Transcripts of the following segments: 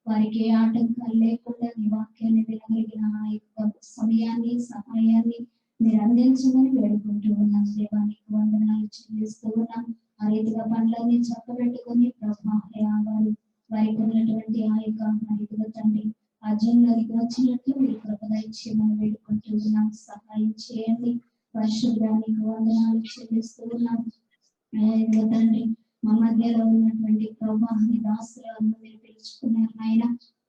వారికి ఆటంకాలు లేకుండా నీ వాక్యాన్ని వినగలిగిన ఆ యొక్క సమయాన్ని సహాయాన్ని మీరు అందించమని వేడుకుంటూ ఉన్నాం. దేవానికి వందనాలు చెల్లిస్తూ ఉన్నాం. ఆ రీతిగా పనులన్నీ చక్కబెట్టుకుని ప్రభా వారికి ఉన్నటువంటి ఆ యొక్క రీతిగా తండ్రి ఆ జీవనానికి వచ్చినట్లు మీరు కృపగా ఇచ్చేయమని వేడుకుంటూ ఉన్నాం. సహాయం చేయండి. పరిశుద్ధానికి వందనాలు చెల్లిస్తూ ఉన్నాం. తండ్రి మా మధ్యలో ఉన్నటువంటి ప్రభా నీ దాసులను మీరు పిలుచుకున్నారు ఆయన.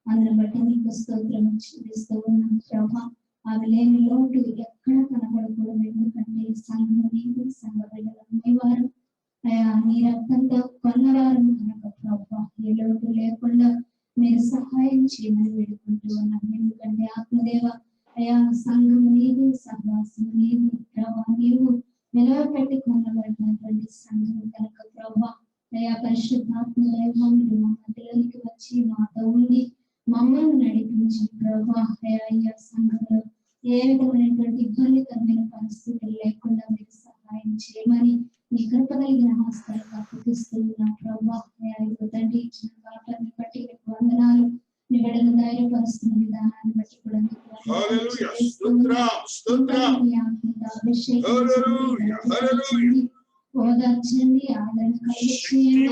అందుని బట్టి నీకు స్తోత్రం చెల్లిస్తూ ఉన్నాం ప్రభా. అవి లేని లోటు ఎక్కడ కనబడకూడదు. ఎందుకంటే సంఘం నీకు సంఘ బిడ్డలు వారు నీ రక్తంతో కొన్నవారు కనుక ప్రభా ఏ లోటు లేకుండా మీరు సహాయం చేయమని వేడుకుంటూ ఉన్నాం. ఎందుకంటే ఆత్మదేవ అయా సంఘం నీది, సహవాసం నీది ప్రభా. నీవు నిలవపెట్టి కొనబడినటువంటి సంఘం కనుక ప్రభా అయా పరిశుద్ధాత్మ దైవం మా మధ్యలోనికి వచ్చి మాతో ఉండి మమ్మల్ని నడిపించి ప్రభా అయా సంఘంలో ఏ విధమైనటువంటి ఇబ్బందికరమైన పరిస్థితులు లేకుండా మీరు సహాయం చేయమని నీ కృప కలిగిన హస్తాలకు అప్పగిస్తూ ఉన్నాం ప్రభా. తండ్రి ఇచ్చిన పాటలను బట్టి నీకు వందనాలు. నీ బిడ్డను ధైర్యపరుస్తున్న విధానాన్ని బట్టి కూడా ఓదార్చండి, ఆదరణ కలిగించండి.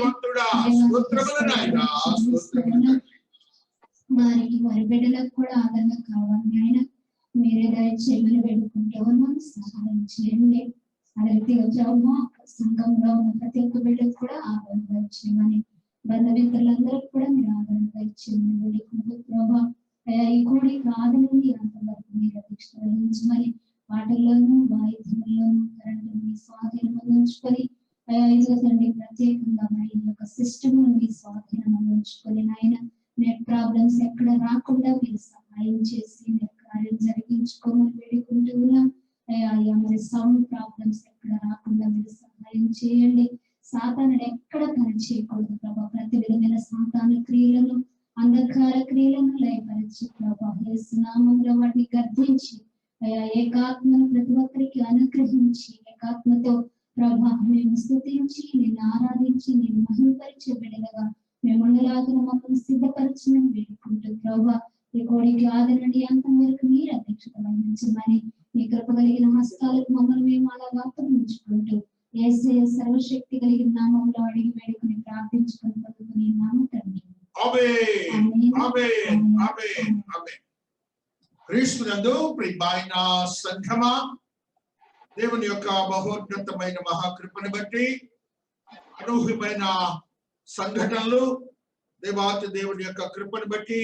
వారికి వారి బిడ్డలకు కూడా ఆదరణ కావాలి ఆయన. మీరే దయచేయమని వేడుకుంటూ ఉన్నాం. సహాయం చేయండి. అదే ప్రభా సంఘంలో ఉన్న ప్రతి ఒక్క బిడ్డకు కూడా ఆదరణ దయచేయమని, బంధుమిత్రులందరికీ కూడా మీరు ఆదరణ దయచేయమని వేడుకుంటూ ప్రభా ఈ కోడికి ఆదరణి అంతవరకు మీరు అధ్యక్ష వహించమని పాటల్లోనూ వాయిద్యంలోనూ కరెంటు మీ స్వాధీనం ఉంచుకొని తండ్రి ప్రత్యేకంగా మరి ఈ యొక్క సిస్టమ్ మీ స్వాధీనం ఉంచుకొని నాయన నెట్ ప్రాబ్లమ్స్ ఎక్కడ రాకుండా మీరు సహాయం చేసి మీరు కార్యం జరిగించుకోమని వేడుకుంటూ ఉన్నాం. అయ్యా మరి సౌండ్ ప్రాబ్లమ్స్ ఎక్కడ రాకుండా మీరు సహాయం చేయండి. సాతానుడు ఎక్కడ పని చేయకూడదు ప్రభా. ప్రతి విధమైన సాతాను క్రియలను అంధకార క్రియలను లయపరిచి ప్రభా యేసు నామములో వాటిని గద్దించి అయ్యా ఏకాత్మను ప్రతి ఒక్కరికి అనుగ్రహించి ఏకాత్మతో ప్రభా మేము స్తుతించి నిన్ను ఆరాధించి నేను మహిమపరిచే బిడ్డలుగా మేము ఉండలాగిన మమ్మల్ని సిద్ధపరచమని వేడుకుంటూ ప్రభా ఈ కోడికి ఆదరణి అంత వరకు మీరు అధ్యక్షత వహించమని మీ కృప కలిగిన హస్తాలకు మమ్మల్ని మేము అలాగా అప్పగించుకుంటూ యేసయ్య సర్వశక్తి కలిగిన నామంలో అడిగి వేడుకుని ప్రార్థించుకొని పొందుకుని నామ తండ్రి క్రీస్తునందు ప్రియమైన సంఘమా, దేవుని యొక్క మహోన్నతమైన మహాకృపను బట్టి అనూహ్యమైన సంఘటనలు దేవాతి దేవుని యొక్క కృపను బట్టి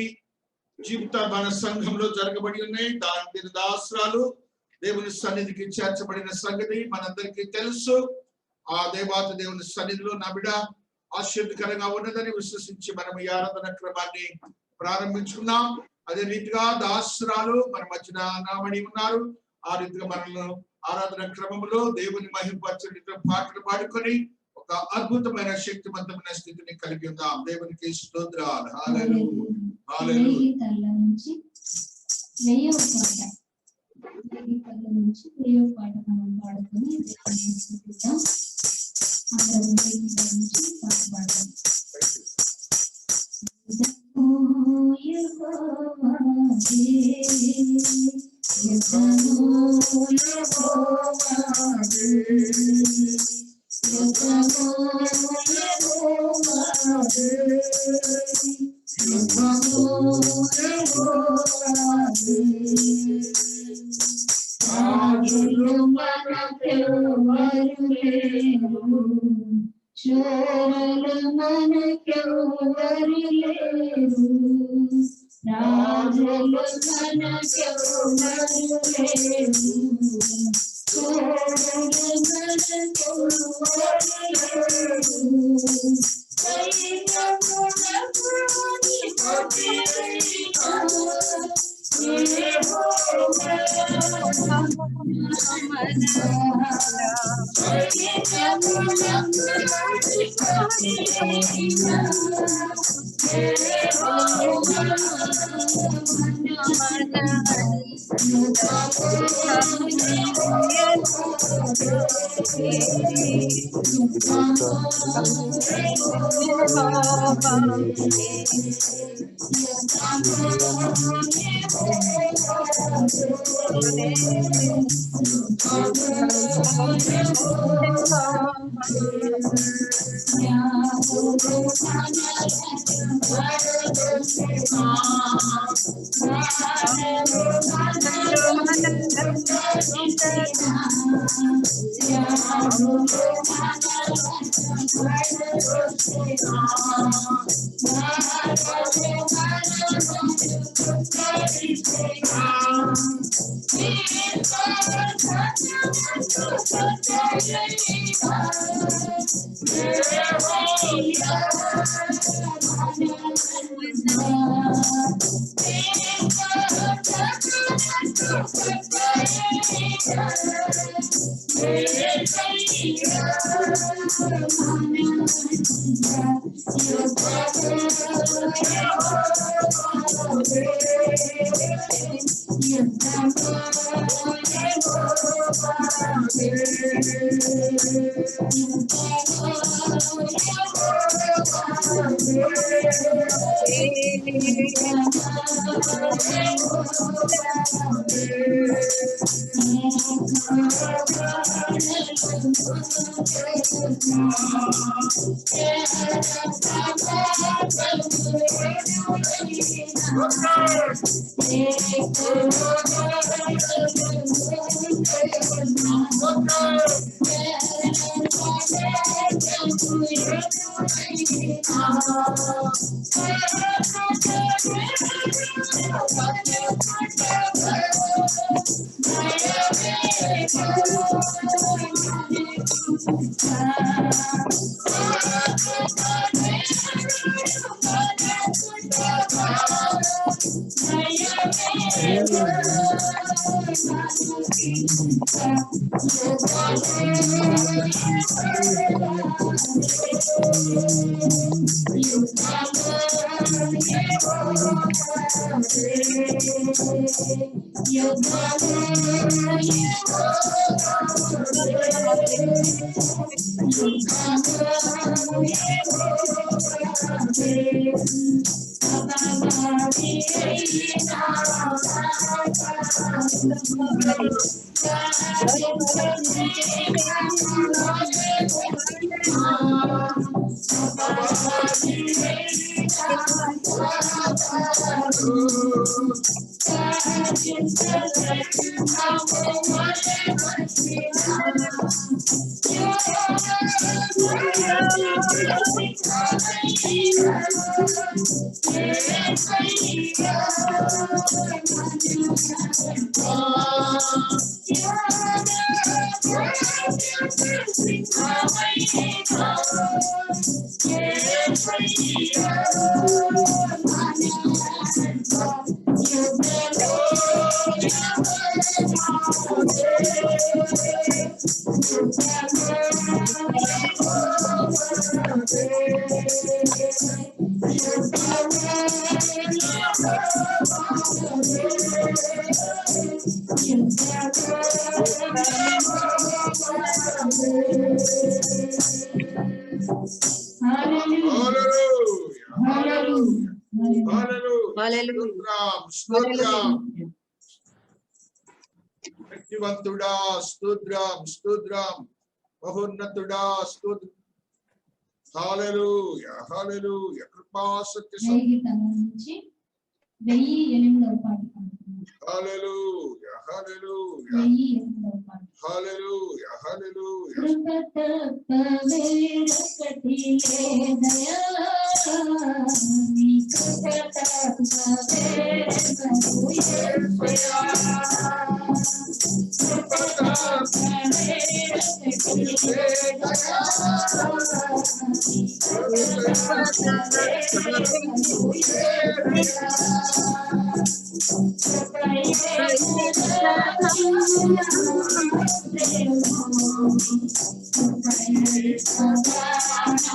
జీవిత మన సంఘంలో జరగబడి ఉన్నాయి. దాని దాసరాలు దేవుని సన్నిధికి చేర్చబడిన సంగతి మనందరికీ తెలుసు. ఆ దేవాతి దేవుని సన్నిధిలో నా బిడ్డ ఆశీర్వదకరంగా ఉన్నదని విశ్వసించి మనం ఈ ఆరాధన క్రమాన్ని ప్రారంభించుకున్నాం. అదే రీతిగా దాసరాలు మన మధ్యన నామడి ఉన్నారు. ఆ రీతిగా మనల్ని ఆరాధన క్రమంలో దేవుని మహిమపరచే పాటలు పాడుకొని ఒక అద్భుతమైన శక్తివంతమైన స్థితిని కలిగి ఉందాం. దేవునికి స్తోత్రాలు. శక్తివంతుడా స్తోత్రం స్తోత్రం మహోన్నతుడా స్తోత్రం హల్లెలూయా హల్లెలూయా కృపా సత్య నుంచి 1008వ పాట హల్లెలూయా హల్లెలూయా 1008వ పాట హల్లెలూయా హల్లెలూయా కృప తప్ప వేరొకటి లేదయా నీ కృప తప్ప వేరొకటి యేసయ్యా కృప తప్ప వేరొకటి లేదయా నీ కృప తప్ప వేరొకటి యేసయ్యా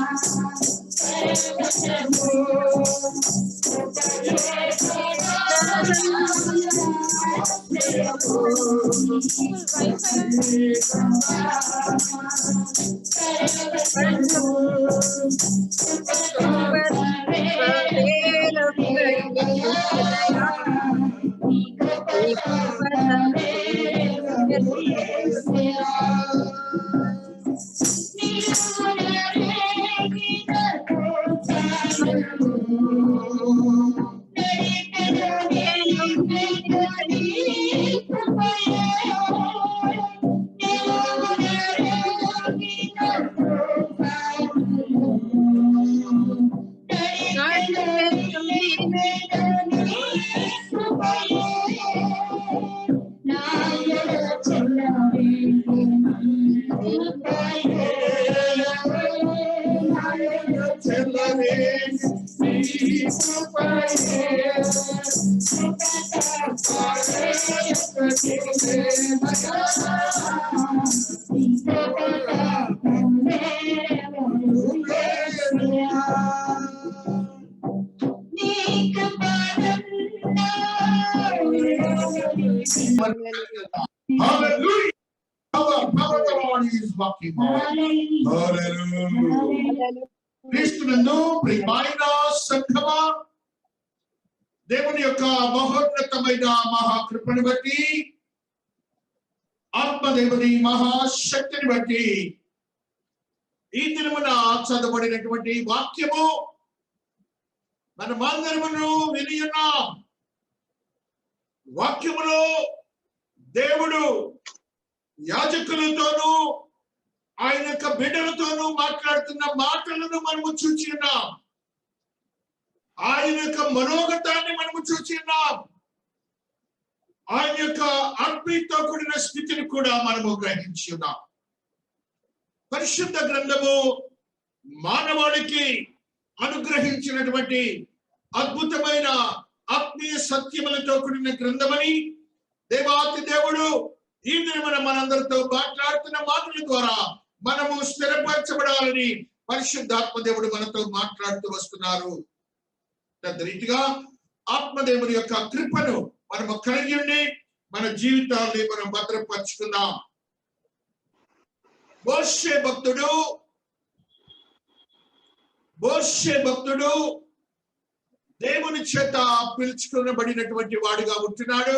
Hallelujah. Power of the Lord is walking on. Hallelujah. క్రీస్తునందు ప్రియమైన సంఘమా, దేవుని యొక్క మహోన్నతమైన మహాకృపను బట్టి, ఆత్మదేవుని మహాశక్తిని బట్టి ఈ దినమున చదవబడినటువంటి వాక్యము మనమందరమును విని ఉన్నాం. వాక్యములో దేవుడు యాజకులతోనూ ఆయన యొక్క బిడ్డలతోనూ మాట్లాడుతున్న మాటలను మనము చూచి ఉన్నాం. ఆయన యొక్క మనోగతాన్ని మనము చూచి ఉన్నాం. ఆయన యొక్క ఆత్మీయతో కూడిన స్థితిని కూడా మనము గ్రహించి ఉన్నాం. పరిశుద్ధ గ్రంథము మానవాళికి అనుగ్రహించినటువంటి అద్భుతమైన ఆత్మీయ సత్యములతో కూడిన గ్రంథమని దేవాతి దేవుడు ఈ దినమున మనందరితో మాట్లాడుతున్న మాటల ద్వారా మనము స్థిరపరచబడాలని పరిశుద్ధాత్మ దేవుడు మనతో మాట్లాడుతూ వస్తున్నారు. రీతిగా ఆత్మదేవుని యొక్క కృపను మనము కలిగి ఉండి మన జీవితాన్ని మనం భద్రపరుచుకుందాం. మోషే భక్తుడు దేవుని చేత పిలుచుకునబడినటువంటి వాడిగా ఉంటున్నాడు.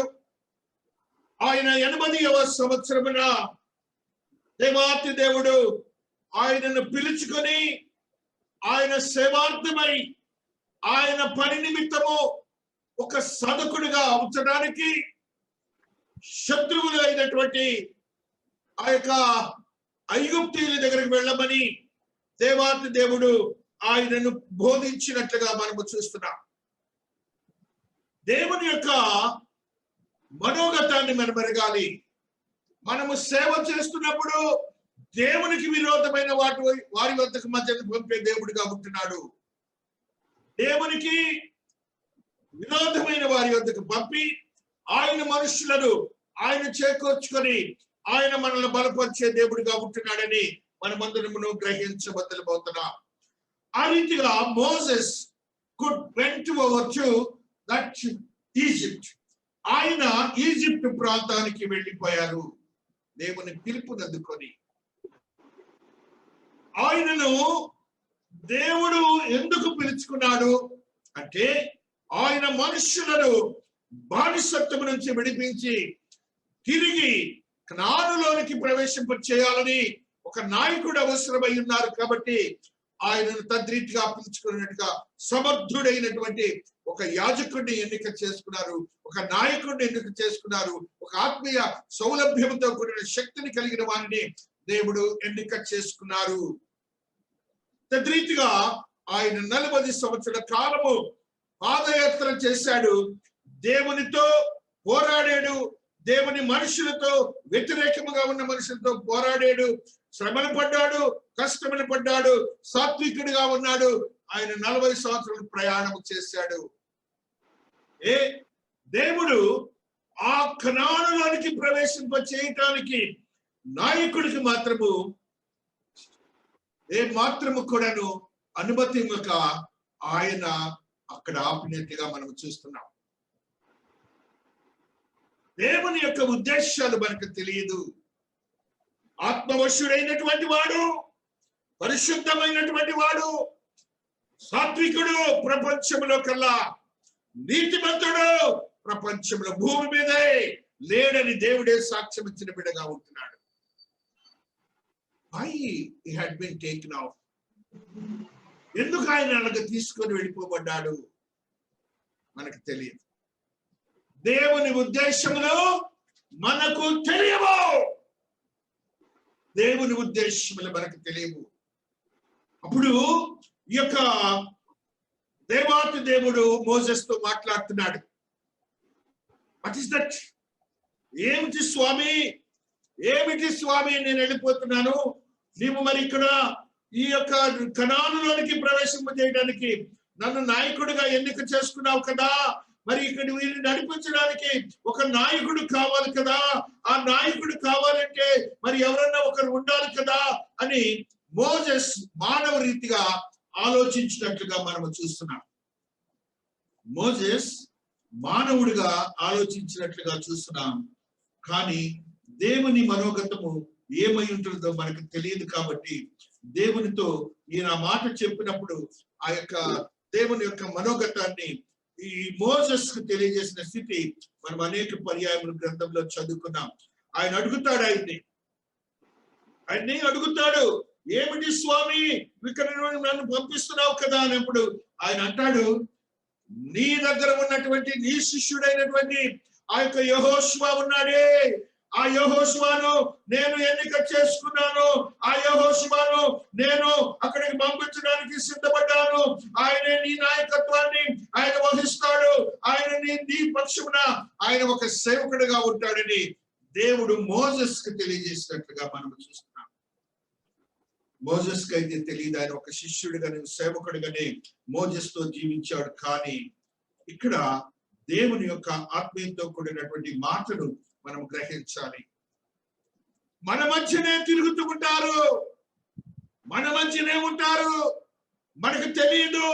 ఆయన 80వ సంవత్సరమున దేవాతి దేవుడు ఆయనను పిలుచుకొని ఆయన సేవార్థమై ఆయన పని నిమిత్తము ఒక సాధకుడిగా ఉంచడానికి శత్రువులు అయినటువంటి ఆ యొక్క ఐగుప్తీయుల దగ్గరికి వెళ్ళమని దేవాతి దేవుడు ఆయనను బోధించినట్లుగా మనము చూస్తున్నాం. దేవుని యొక్క మనోగతాన్ని మనం ఎరగాలి. మనము సేవ చేస్తున్నప్పుడు దేవునికి విరోధమైన వారి వద్దకు మధ్యకు పంపే దేవుడిగా ఉంటున్నాడు. దేవునికి విరోధమైన వారి వద్దకు పంపి ఆయన మనుషులను ఆయన చేకూర్చుకొని ఆయన మనల్ని బలపరిచే దేవుడిగా ఉంటున్నాడని మనమందరమును గ్రహించబద్దలవుతున్నాం. ఆ రీతిగా Moses went over to that Egypt. ఆయన ఈజిప్ట్ ప్రాంతానికి వెళ్ళిపోయారు. దేవుని పిలుపునందుకొని ఆయనను దేవుడు ఎందుకు పిలుచుకున్నాడు అంటే ఆయన మనుషులను బానిసత్వం నుంచి విడిపించి తిరిగి కనానులోనికి ప్రవేశింపచేయాలని ఒక నాయకుడు అవసరమై ఉన్నారు. కాబట్టి ఆయనను తద్రీతిగా పిలుచుకున్నట్టుగా సమర్థుడైనటువంటి ఒక యాజకుడిని ఎన్నిక చేసుకున్నారు, ఒక నాయకుడిని ఎన్నిక చేసుకున్నారు, ఒక ఆత్మీయ సౌలభ్యంతో కూడిన శక్తిని కలిగిన వారిని దేవుడు ఎన్నిక చేసుకున్నారు. తద్రీతిగా ఆయన 40 సంవత్సరాల కాలము పాదయాత్ర చేశాడు. దేవునితో పోరాడాడు, దేవుని మనుషులతో వ్యతిరేకముగా ఉన్న మనుషులతో పోరాడాడు, శ్రమలు పడ్డాడు, కష్టములు పడ్డాడు, సాత్వికుడిగా ఉన్నాడు. ఆయన 40 సంవత్సరాలు ప్రయాణం చేశాడు. దేవుడు ఆ కనానులోనికి ప్రవేశింప చేయటానికి నాయకుడికి మాత్రము కూడాను అనుమతి ఇవ్వక ఆయన అక్కడ ఆపినట్టుగా మనం చూస్తున్నాం. దేవుని యొక్క ఉద్దేశాలు మనకు తెలియదు. ఆత్మవశుడైనటువంటి వాడు, పరిశుద్ధమైనటువంటి వాడు, సాత్వికుడు, ప్రపంచంలో కల్లా నీతిమంతుడు ప్రపంచంలో భూమి మీదే లేడని దేవుడే సాక్ష్యం ఇచ్చిన బిడ్డగా ఉంటున్నాడు. Why he had been taken off? ఎందుకు ఆయన అలాగ తీసుకొని వెళ్ళిపోబడ్డాడు మనకు తెలియదు. దేవుని ఉద్దేశములు మనకు తెలియవు. దేవుని ఉద్దేశములు మనకు తెలియవు. అప్పుడు ఈ యొక్క దేవాతి దేవుడు మోసెస్తో మాట్లాడుతున్నాడు. What is that? ఏమిటి స్వామి, ఏమిటి స్వామి, నేను వెళ్ళిపోతున్నాను, నీవు మరి ఇక్కడ ఈ యొక్క కనానులోనికి ప్రవేశింపజేయడానికి నన్ను నాయకుడిగా ఎన్నిక చేసుకున్నావు కదా, మరి ఇక్కడ వీరిని నడిపించడానికి ఒక నాయకుడు కావాలి కదా, ఆ నాయకుడు కావాలంటే మరి ఎవరన్నా ఒకరు ఉండాలి కదా అని మోసెస్ మానవ రీతిగా ఆలోచించినట్లుగా మనము చూస్తున్నాం. మోసెస్ మానవుడిగా ఆలోచించినట్లుగా చూస్తున్నాం. కానీ దేవుని మనోగతము ఏమై ఉంటుందో మనకు తెలియదు. కాబట్టి దేవునితో ఈయన మాట చెప్పినప్పుడు ఆ యొక్క దేవుని యొక్క మనోగతాన్ని ఈ మోసెస్ కు తెలియజేసిన స్థితి మనం అనేక పర్యాయముల గ్రంథంలో చదువుకున్నాం. ఆయన అడుగుతాడు, ఆయన్ని అడుగుతాడు, ఏమిటి స్వామి ఇక్కడ నన్ను పంపిస్తున్నావు కదా అన్నప్పుడు ఆయన అంటాడు, నీ దగ్గర ఉన్నటువంటి నీ శిష్యుడైనటువంటి ఆ యొక్క యెహోషువ ఉన్నాడే, ఆ యెహోషువను నేను ఎన్నిక చేసుకున్నాను, ఆ యెహోషువను నేను అక్కడికి పంపించడానికి సిద్ధపడ్డాను. ఆయనే నీ నాయకత్వాన్ని ఆయన వహిస్తాడు, ఆయన నీ పక్షమున ఆయన ఒక సేవకుడిగా ఉంటాడని దేవుడు మోసెస్ కి తెలియజేసినట్లుగా మనం చూస్తున్నాం. మోసెస్ కి అయితే తెలియదు, ఆయన ఒక శిష్యుడిగానే సేవకుడిగానే మోసెస్ తో జీవించాడు. కానీ ఇక్కడ దేవుని యొక్క ఆత్మీయతో కూడినటువంటి మాటను మనం గ్రహించాలి. మన మధ్యనే తిరుగుతూ ఉంటారు, మన మధ్యనే ఉంటారు, మనకు తెలియదు,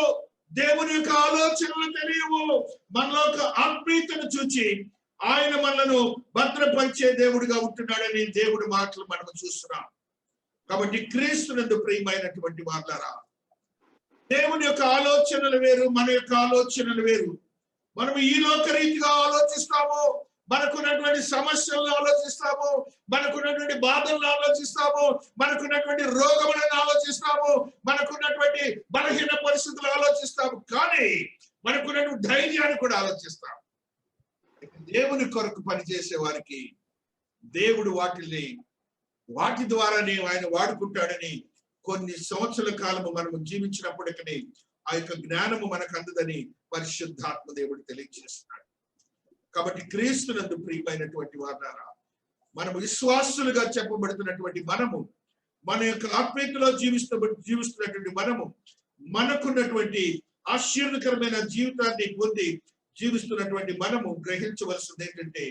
దేవుని యొక్క ఆలోచనలు తెలియవు. మనలో ఒక ఆత్మీయతను చూచి ఆయన మనలను భద్రపరిచే దేవుడిగా ఉంటున్నాడని దేవుడి మాటలు మనం చూస్తున్నాం. కాబట్టి క్రీస్తునందు ప్రియమైనటువంటి వారులారా, దేవుని యొక్క ఆలోచనలు వేరు, మన యొక్క ఆలోచనలు వేరు. మనం ఈ లోక రీతిగా ఆలోచిస్తాము, మనకున్నటువంటి సమస్యలను ఆలోచిస్తాము, మనకున్నటువంటి బాధలను ఆలోచిస్తాము, మనకున్నటువంటి రోగములను ఆలోచిస్తాము, మనకున్నటువంటి బలహీన పరిస్థితులు ఆలోచిస్తాము. కానీ మనకున్నటువంటి ధైర్యాన్ని కూడా ఆలోచిస్తాము. దేవుని కొరకు పనిచేసే వారికి దేవుడు వాటి ద్వారానే ఆయన వాడుకుంటాడని కొన్ని సంవత్సరాల కాలము మనము జీవించినప్పటికీ ఆ యొక్క జ్ఞానము మనకు అందదని పరిశుద్ధాత్మ దేవుడు తెలియజేస్తున్నాడు. కాబట్టి క్రీస్తునందు ప్రియమైనటువంటి వారులారా, మనము విశ్వాసులుగా చెప్పబడుతున్నటువంటి మనము, మన యొక్క ఆత్మీయతలో జీవిస్తున్నటువంటి మనము, మనకున్నటువంటి ఆశీర్వదకరమైన జీవితాన్ని పొంది జీవిస్తున్నటువంటి మనము గ్రహించవలసింది ఏంటంటే,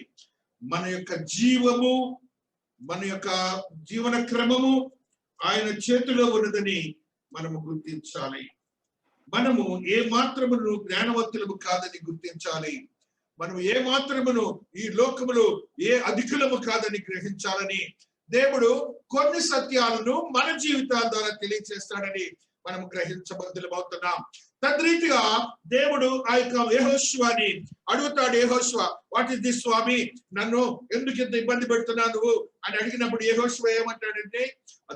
మన యొక్క జీవము, మన యొక్క జీవన క్రమము ఆయన చేతిలో ఉన్నదని మనము గుర్తించాలి. మనము ఏ మాత్రమును జ్ఞానవంతులము కాదని గుర్తించాలి. మనం ఏ మాత్రమును ఈ లోకములో ఏ అధికులము కాదని గ్రహించాలని దేవుడు కొన్ని సత్యాలను మన జీవితాల ద్వారా తెలియజేస్తాడని మనం గ్రహించబద్దులమవుతున్నాం. తద్రీతిగా దేవుడు ఆ యొక్క యెహోషువని అడుగుతాడు, యెహోషువ వాట్ ఇస్ దిస్ స్వామి, నన్ను ఎందుకు ఇంత ఇబ్బంది పెడుతున్నావు నువ్వు అని అడిగినప్పుడు యెహోషువ ఏమంటాడంటే,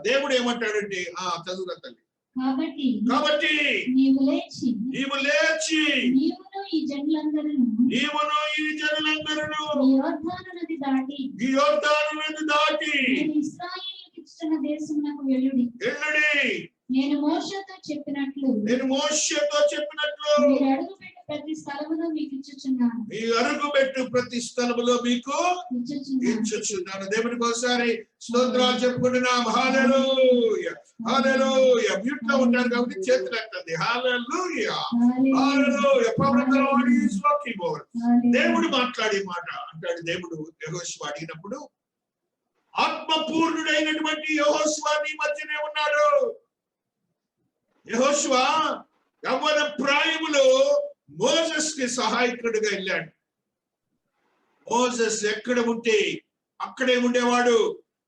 దేవుడు ఏమంటాడంటే, చదువురా తల్లి, కాబట్టి నీవు లేచి నీవును ఈ జనులందరూ ఈ యోర్దాను నది దాటి ఇశ్రాయేలుకి ఇచ్చిన దేశమునకు వెళ్ళుడి. నేను మోషేతో చెప్పినట్లు మీరు అడుగుపెట్టు ప్రతి స్థలములో మీకు ఇచ్చుచున్నాను. దేవునికి ఒకసారి స్తోత్రాలు చెప్పుకుంటున్నాం. హల్లెలూయా, హల్లెలూయా. మ్యూట్ లో ఉంటారు కాబట్టి చేతులు ఎత్తండి. Hallelujah, hallelujah. Power of the Lord is working over. దేవుడు మాట్లాడే మాట అంటాడు. దేవుడు యెహోషువ అడిగినప్పుడు, ఆత్మపూర్ణుడైనటువంటి యెహోషువ నీ మధ్యనే ఉన్నాడు. యెహోషువ యవ్వన ప్రాయములో మోసెస్ కి సహాయకుడిగా వెళ్ళాడు. మోసెస్ ఎక్కడ ఉంటే అక్కడే ఉండేవాడు.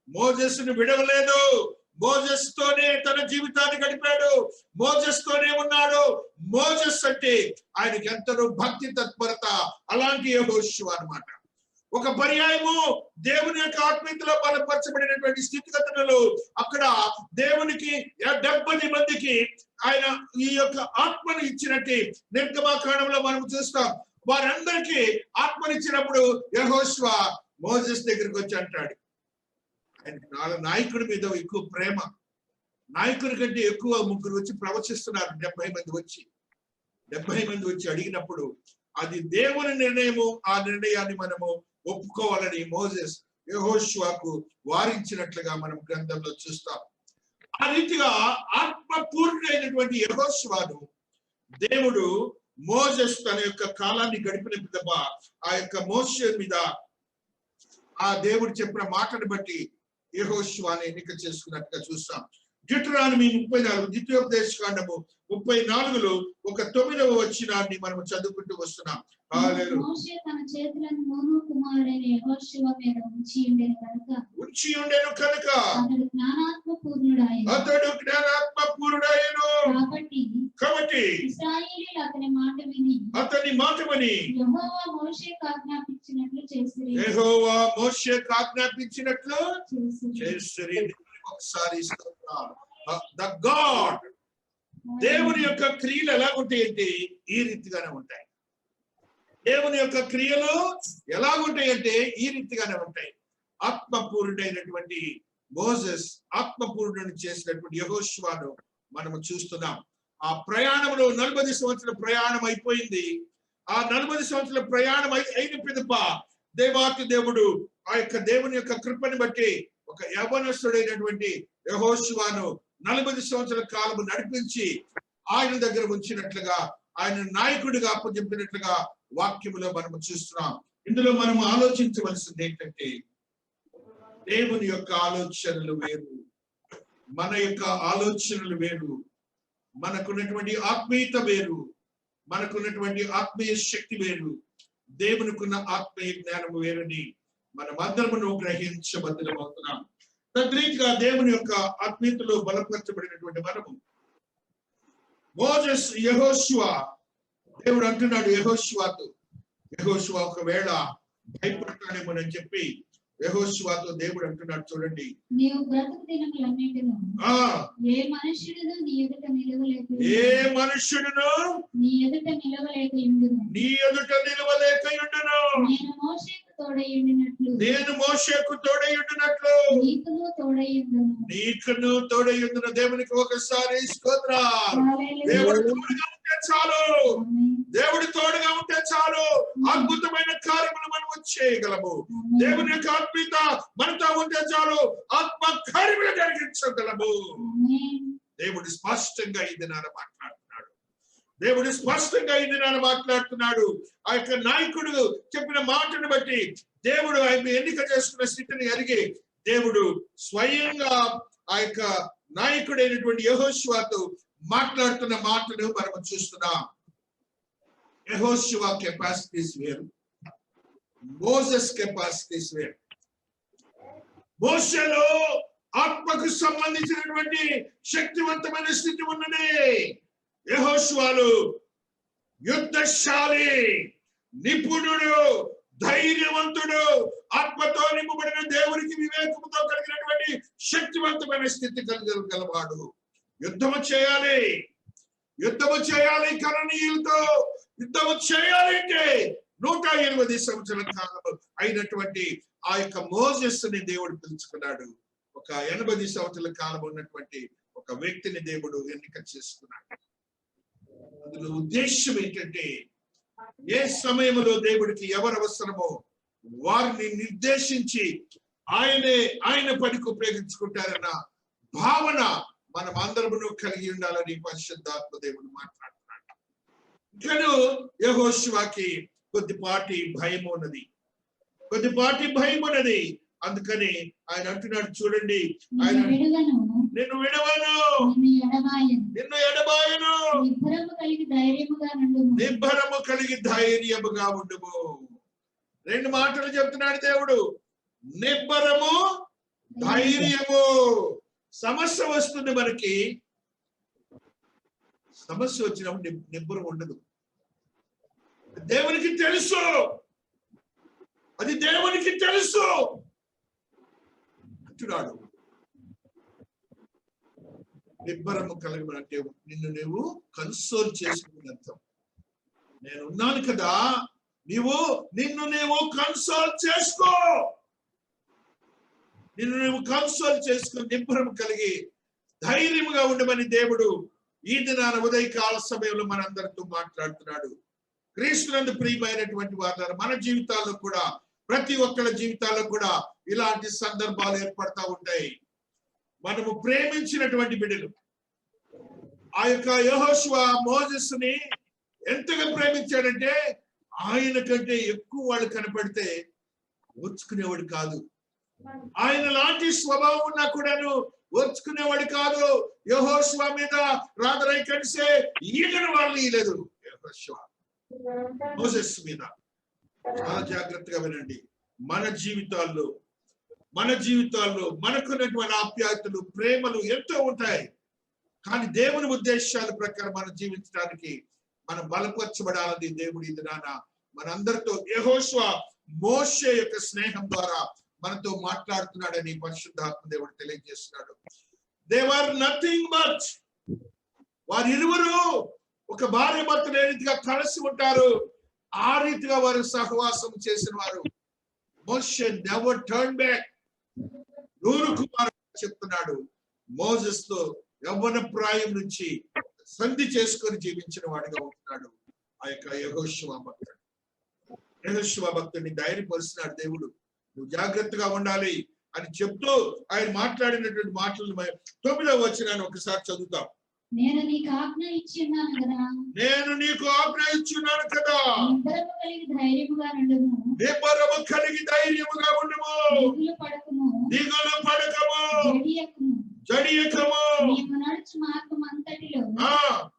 మోసెస్ ను విడవలేదు. మోసెస్ తోనే తన జీవితాన్ని గడిపాడు. మోసెస్ తోనే ఉన్నాడు. మోసెస్ అంటే ఆయనకి ఎంతలో భక్తి తత్పరత. అలాంటి యెహోషువ అన్నమాట. ఒక పర్యాయము దేవుని యొక్క ఆత్మీయతలో బలపరచబడినటువంటి స్థితిగతులలో అక్కడ దేవునికి 70 మందికి ఆయన ఈ యొక్క ఆత్మను ఇచ్చినట్టు నిర్గమాకాండంలో మనం చూస్తాం. వారందరికీ ఆత్మనిచ్చినప్పుడు యెహోషువ మోసెస్ దగ్గరికి వచ్చి అంటాడు, ఆయన నాయకుడి మీద ఎక్కువ ప్రేమ. నాయకుడి కంటే ఎక్కువ ముగ్గురు వచ్చి ప్రవచిస్తున్నారు. 70 మంది వచ్చి అడిగినప్పుడు అది దేవుని నిర్ణయము. ఆ నిర్ణయాన్ని మనము ఒప్పుకోవాలని మోసెస్ యెహోషువకు వారించినట్లుగా మనం గ్రంథంలో చూస్తాం. ఆ రీతిగా ఆత్మపూర్ణుడైనటువంటి యెహోషువను దేవుడు మోసెస్ తన యొక్క కాలాన్ని గడిపిన పిదప ఆ యొక్క మోషే మీద ఆ దేవుడు చెప్పిన మాటను బట్టి యెహోషువను ఎన్నిక చేసుకున్నట్టుగా చూస్తాం. డ్యూటెరోనమీ 34 ద్వితీయోపదేశకాండము 34లో ఒక 9వ వచనాన్ని మనం చదువుకుంటూ వస్తున్నాం. హల్లెలూయా. మోషే తన చేతులను నూను కుమారుడైన యెహోషువ మీద ఉంచి ఉండెను కనుక అతడు జ్ఞానాత్మ పూర్ణుడాయెను. కాబట్టి ఇశ్రాయేలీయులు అతని మాట విని యెహోవా మోషేకు ఆజ్ఞాపించినట్లు చేసిరి. ఒకసారి ద గాడ్ దేవుని యొక్క క్రియలు ఎలా ఉంటాయంటే ఈ రీతిగానే ఉంటాయి. దేవుని యొక్క క్రియలు ఎలాగుంటాయంటే ఈ రీతిగానే ఉంటాయి. ఆత్మపూర్ణుడైనటువంటి మోసెస్ ఆత్మపూర్ణుని చేసినటువంటి యెహోషువను మనము చూస్తున్నాం. ఆ ప్రయాణంలో 40 సంవత్సరాల ప్రయాణం అయిపోయింది. ఆ 40 సంవత్సరాల ప్రయాణం అయిన పిదప దేవాతి దేవుడు ఆ యొక్క దేవుని యొక్క కృపని బట్టి ఒక యవ్వనస్తుడైనటువంటి యెహోషువను 40 సంవత్సరాల కాలము నడిపించి ఆయన దగ్గర ఉంచినట్లుగా ఆయన నాయకుడిగా అప్పచెప్పినట్లుగా వాక్యములో మనము చూస్తున్నాం. ఇందులో మనం ఆలోచించవలసింది ఏంటంటే దేవుని యొక్క ఆలోచనలు వేరు, మన యొక్క ఆలోచనలు వేరు, మనకున్నటువంటి ఆత్మీయత వేరు, మనకున్నటువంటి ఆత్మీయ శక్తి వేరు, దేవునికున్న ఆత్మీయ జ్ఞానము వేరని మనమందరము గ్రహించబద్ధమవుతున్నాం. తద్రీతిగా దేవుని యొక్క ఆత్మీయతలో బలపరచబడినటువంటి మనము మోసెస్ యెహోషువ దేవుడు అంటున్నాడు యెహోషువతో, యెహోషువ ఒకవేళ భయపడతాడేమోనని చెప్పి యెహోషువతో దేవుడు అంటున్నాడు, చూడండి, నీవు బ్రతుకు దినములన్నిటిలో ఏ మనుష్యుడును నీ ఎదుట నిలవలేకయుండును. నేను మోషేకు తోడయుండునట్లు నీకును తోడయుండును. దేవునికి ఒకసారి స్తోత్రం. దేవుడు తోడుగా ఉంటే చాలు, దేవుడు తోడుగా ఉంటే చాలు, అద్భుతమైన కార్యములు మనం చేయగలము. దేవుని యొక్క ఆత్మీయత మనతో ఉంటే చాలు, ఆత్మ కార్యములు జరిగించగలము. దేవుడు స్పష్టంగా ఈ దినాన మాట్లాడుతున్నాడు. దేవుడు స్పష్టంగా ఈ దినాన మాట్లాడుతున్నాడు. ఆ యొక్క నాయకుడు చెప్పిన మాటను బట్టి దేవుడు ఆయన ఎన్నిక చేసుకున్న స్థితిని ఎరిగి దేవుడు స్వయంగా ఆ యొక్క నాయకుడైనటువంటి యెహోషువతో మాట్లాడుతున్న మాటను మనం చూస్తున్నాం. యెహోషువ కెపాసిటీస్ వేరు, మోసెస్ కెపాసిటీస్ వేరు. మోషేలో ఆత్మకు సంబంధించినటువంటి శక్తివంతమైన స్థితి ఉన్నది. యెహోషువలో యుద్ధశాలి, నిపుణుడు, ధైర్యవంతుడు, ఆత్మతో నింపబడిన దేవునికి వివేకముతో కలిగినటువంటి శక్తివంతమైన స్థితి కలగలవాడు. యుద్ధము చేయాలి, యుద్ధము చేయాలి, కరణీయులతో యుద్ధము చేయాలి అంటే 120 సంవత్సరాల కాలం అయినటువంటి ఆ యొక్క మోసెస్ ని దేవుడు పిలుచుకున్నాడు. ఒక 80 సంవత్సరాల కాలం ఉన్నటువంటి ఒక వ్యక్తిని దేవుడు ఎన్నిక చేసుకున్నాడు. అందులో ఉద్దేశం ఏంటంటే ఏ సమయంలో దేవుడికి ఎవరు అవసరమో వారిని నిర్దేశించి ఆయన పనికి ఉపయోగించుకుంటారన్న భావన మనం అందరము కలిగి ఉండాలని పరిశుద్ధాత్మ దేవుడు మాట్లాడుతున్నాడు. కానీ యెహోషువకి కొద్దిపాటి భయం ఉన్నది, కొద్దిపాటి భయం ఉన్నది. అందుకని ఆయన అంటున్నాడు, చూడండి, ఆయన నిన్ను విడవను, నిన్ను ఎడబాయను. నిబ్బరము కలిగి ధైర్యముగా ఉండుము. రెండు మాటలు చెప్తున్నాడు దేవుడు, నిబ్బరము, ధైర్యము. సమస్య వస్తుంది మనకి, సమస్య వచ్చినప్పుడు నిబ్బరం ఉండదు. దేవునికి తెలుసు, అది దేవునికి తెలుసు అంటున్నాడు. నిబ్బరము కలగమంటే నిన్ను నువ్వు కన్సోల్ చేసుకున్నంత. నేను ఉన్నాను కదా, నిన్ను నువ్వు కన్సోల్ చేసుకో. నిన్ను నువ్వు కన్సోల్ చేసుకుని నిబ్బరం కలిగి ధైర్యముగా ఉండమని దేవుడు ఈ దినాన ఉదయకాల సమయంలో మనందరితో మాట్లాడుతున్నాడు. క్రీస్తునందు ప్రియమైనటువంటి వారు, మన జీవితాల్లో కూడా, ప్రతి ఒక్కరి జీవితాల్లో కూడా ఇలాంటి సందర్భాలు ఏర్పడతా ఉంటాయి. మనము ప్రేమించినటువంటి బిడ్డలు, ఆ యొక్క యెహోషువ మోసెస్ని ఎంతగా ప్రేమించాడంటే ఆయన కంటే ఎక్కువ వాళ్ళు కనపడితే ఓర్చుకునేవాడు కాదు. ఆయన లాంటి స్వభావం ఉన్నా కూడాను ఓర్చుకునేవాడు కాదు. యెహోషువ మీద రాదర్ ఐ కెన్ సే ఈగను వాళ్ళు ఇయలేదు. యెహోషువ మోసెస్ మీద చాలా జాగ్రత్తగా వినండి. మన జీవితాల్లో మనకున్నటువంటి ఆప్యాయతలు, ప్రేమలు ఎంతో ఉంటాయి. కానీ దేవుని ఉద్దేశాల ప్రకారం మనం జీవించడానికి మనం బలపరచబడాలని దేవుడు ఈ దినాన మనందరితో యెహోషువ మోషే యొక్క స్నేహం ద్వారా మనతో మాట్లాడుతున్నాడని పరిశుద్ధాత్మ దేవుడు తెలియజేస్తున్నాడు. దే వర్ నథింగ్ బట్, వారిరువురు ఒక భార్య భర్తలు ఏ రీతిగా కలిసి ఉంటారు, ఆ రీతిగా వారు సహవాసం చేసిన వారు. మోషే నెవర్ టర్న్ బ్యాక్. 100 కుమారుడు చెప్తున్నాడు, మోసెస్ తో యవ్వన ప్రాయం నుంచి సంధి చేసుకొని జీవించిన వాడిగా ఉంటున్నాడు ఆ యొక్క యెహోషువ భక్తుడు. యెహోషువ భక్తుడిని ధైర్యపరుస్తున్నాడు దేవుడు, నువ్వు జాగ్రత్తగా ఉండాలి అని చెప్తూ ఆయన మాట్లాడినటువంటి మాటలు 9వ వచనాన్ని ఒకసారి చదువుతాం. నేను నీకు ఆజ్ఞ ఇచ్చున్నాను కదా, నిబ్బరము కలిగి ధైర్యముగా ఉండుము, దిగులు పడకము, జడియకము. నీవు నడుచు మార్గం అంతటిలో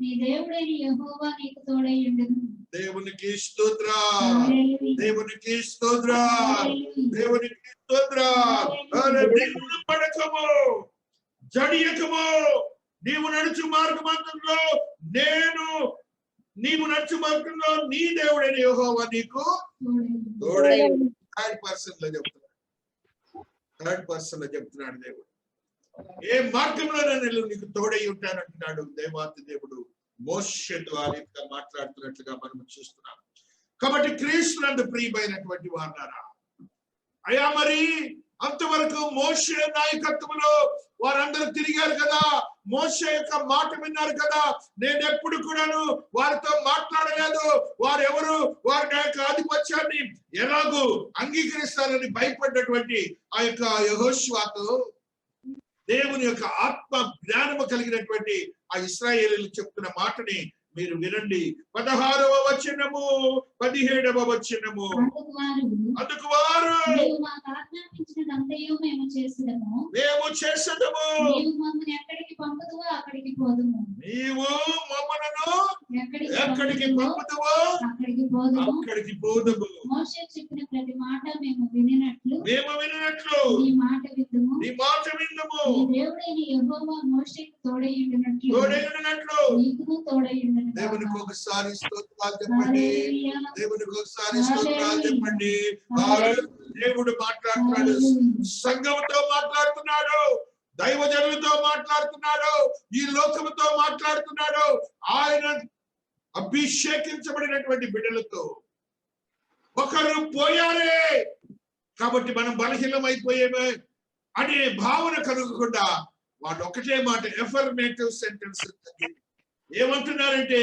నీ దేవుడైన యెహోవా నీకు తోడై ఉండును. దేవునికి స్తోత్రం, దేవునికి స్తోత్రం, దేవునికి స్తోత్రం. దిగులు పడకము, జడియకము. నీవు నడుచు మార్గమంతలో నీవు నడుచు మార్గంలో నీ దేవుడైన యెహోవా నీకు తోడై. థర్డ్ పర్సన్ లో చెప్తున్నాడు దేవుడు. ఏ మార్గంలో నేను నీకు తోడై ఉంటానంటున్నాడు దేవాతి దేవుడు మోషే ద్వారా మాట్లాడుతున్నట్లుగా మనం చూస్తున్నాం. కాబట్టి క్రీస్తునందు ప్రియమైనటువంటి వారులారా, అయ్యా మరి అంతవరకు మోషే నాయకత్వంలో వారందరూ తిరిగారు కదా, మోషే యొక్క మాట విన్నారు కదా, నేను ఎప్పుడు కూడాను వారితో మాట్లాడలేదు. వారెవరు వారి యొక్క ఆధిపత్యాన్ని ఎలాగూ అంగీకరిస్తారని భయపడ్డటువంటి ఆ యొక్క యెహోషువతో దేవుని యొక్క ఆత్మ జ్ఞానము కలిగినటువంటి ఆ ఇశ్రాయేలీయులు చెప్తున్న మాటని మీరు వినండి. 16వ వచనము 17వ వచనము. అందుకు వారు మేము చేసేదము, నీవు మమ్మల్ని ఎక్కడికి పంపుదువో అక్కడికి పోదుము. నీవు మమ్మలను ఎక్కడికి పంపుదువో అక్కడికి పోదుము. మోషే చెప్పిన ప్రతి మాట మేము వినినట్లు నీ మాట విందుము. దేవుడైన యెహోవా మోషేకు తోడై ఉండినట్లు నీకును తోడై ఉండును. దేవునికి ఒకసారి స్తోత్రాలు చెప్పండి, దేవునికి ఒకసారి స్తోత్రాలు చెప్పండి. దేవుడు మాట్లాడుతున్నాడు, సంఘంతో మాట్లాడుతున్నాడు, దైవజనులతో మాట్లాడుతున్నాడు, ఈ లోకముతో మాట్లాడుతున్నాడు. ఆయన అభిషేకించబడినటువంటి బిడ్డలతో ఒకరు పోయారే కాబట్టి మనం బలహీనమైపోయేమే అనే భావన కలగకుండా వాళ్ళు ఒకటే మాట ఎఫర్మేటివ్ సెంటెన్స్ ఏమంటున్నారంటే,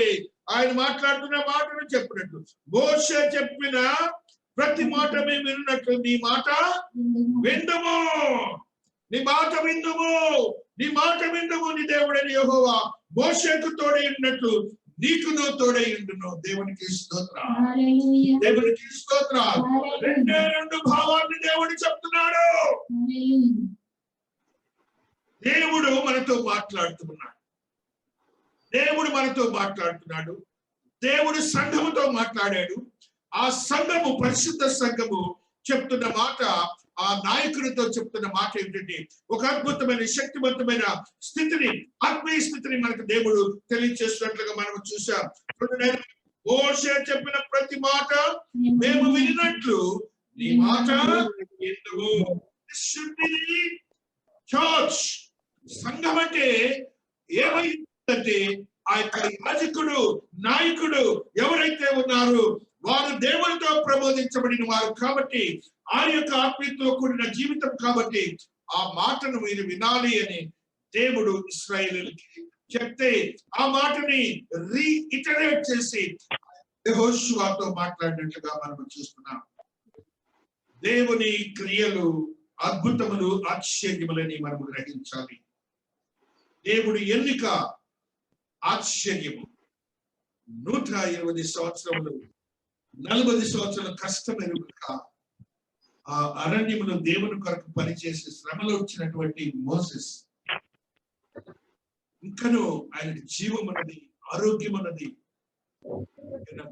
ఆయన మాట్లాడుతున్న మాటను చెప్పినట్టు మోషే చెప్పిన ప్రతి మాట మేము విన్నట్లు నీ మాట విందుము, నీ మాట విందుము, నీ మాట విందుము. నీ దేవుడైన యెహోవా మోషేకు తోడై ఉన్నట్లు నీకును తోడై ఉండును. దేవునికి స్తోత్రం, దేవునికి స్తోత్రం. రెండు భావాన్ని దేవుడు చెప్తున్నాడు. దేవుడు మనతో మాట్లాడుతున్నాడు. దేవుడు మనతో మాట్లాడుతున్నాడు. దేవుడు సంఘముతో మాట్లాడాడు. ఆ సంఘము, పరిశుద్ధ సంఘము చెప్తున్న మాట, ఆ నాయకుడితో చెప్తున్న మాట ఏమిటంటే, ఒక అద్భుతమైన శక్తివంతమైన స్థితిని, ఆత్మీయ స్థితిని మనకు దేవుడు తెలియజేస్తున్నట్లుగా మనం చూసాం. మోషే చెప్పిన ప్రతి మాట మేము వినినట్లు నీ మాట చర్చ్. సంఘం అంటే ఏమైందంటే, ఆ యొక్క యాజకుడు, నాయకుడు ఎవరైతే ఉన్నారో వారు దేవునితో ప్రబోధించబడిన వారు కాబట్టి, ఆ యొక్క ఆత్మీయతతో కూడిన జీవితం కాబట్టి ఆ మాటను మీరు వినాలి అని దేవుడు ఇశ్రాయేలుకి చెప్తే, ఆ మాటని రీఇటరేట్ చేసి యెహోషువతో మాట్లాడినట్లుగా మనం చూస్తున్నాం. దేవుని క్రియలు, అద్భుతములు, ఆశ్చర్యములని మనము గ్రహించాలి. దేవుడి ఎన్నిక ఆశ్చర్యము. 120 సంవత్సరములు, 40 సంవత్సరాల కష్టం ఎరుక ఆ అరణ్యములో దేవుని కొరకు పనిచేసి శ్రమలో వచ్చినటువంటి మోసెస్ ఇంకను ఆయనకి జీవం ఉన్నది, ఆరోగ్యం ఉన్నది.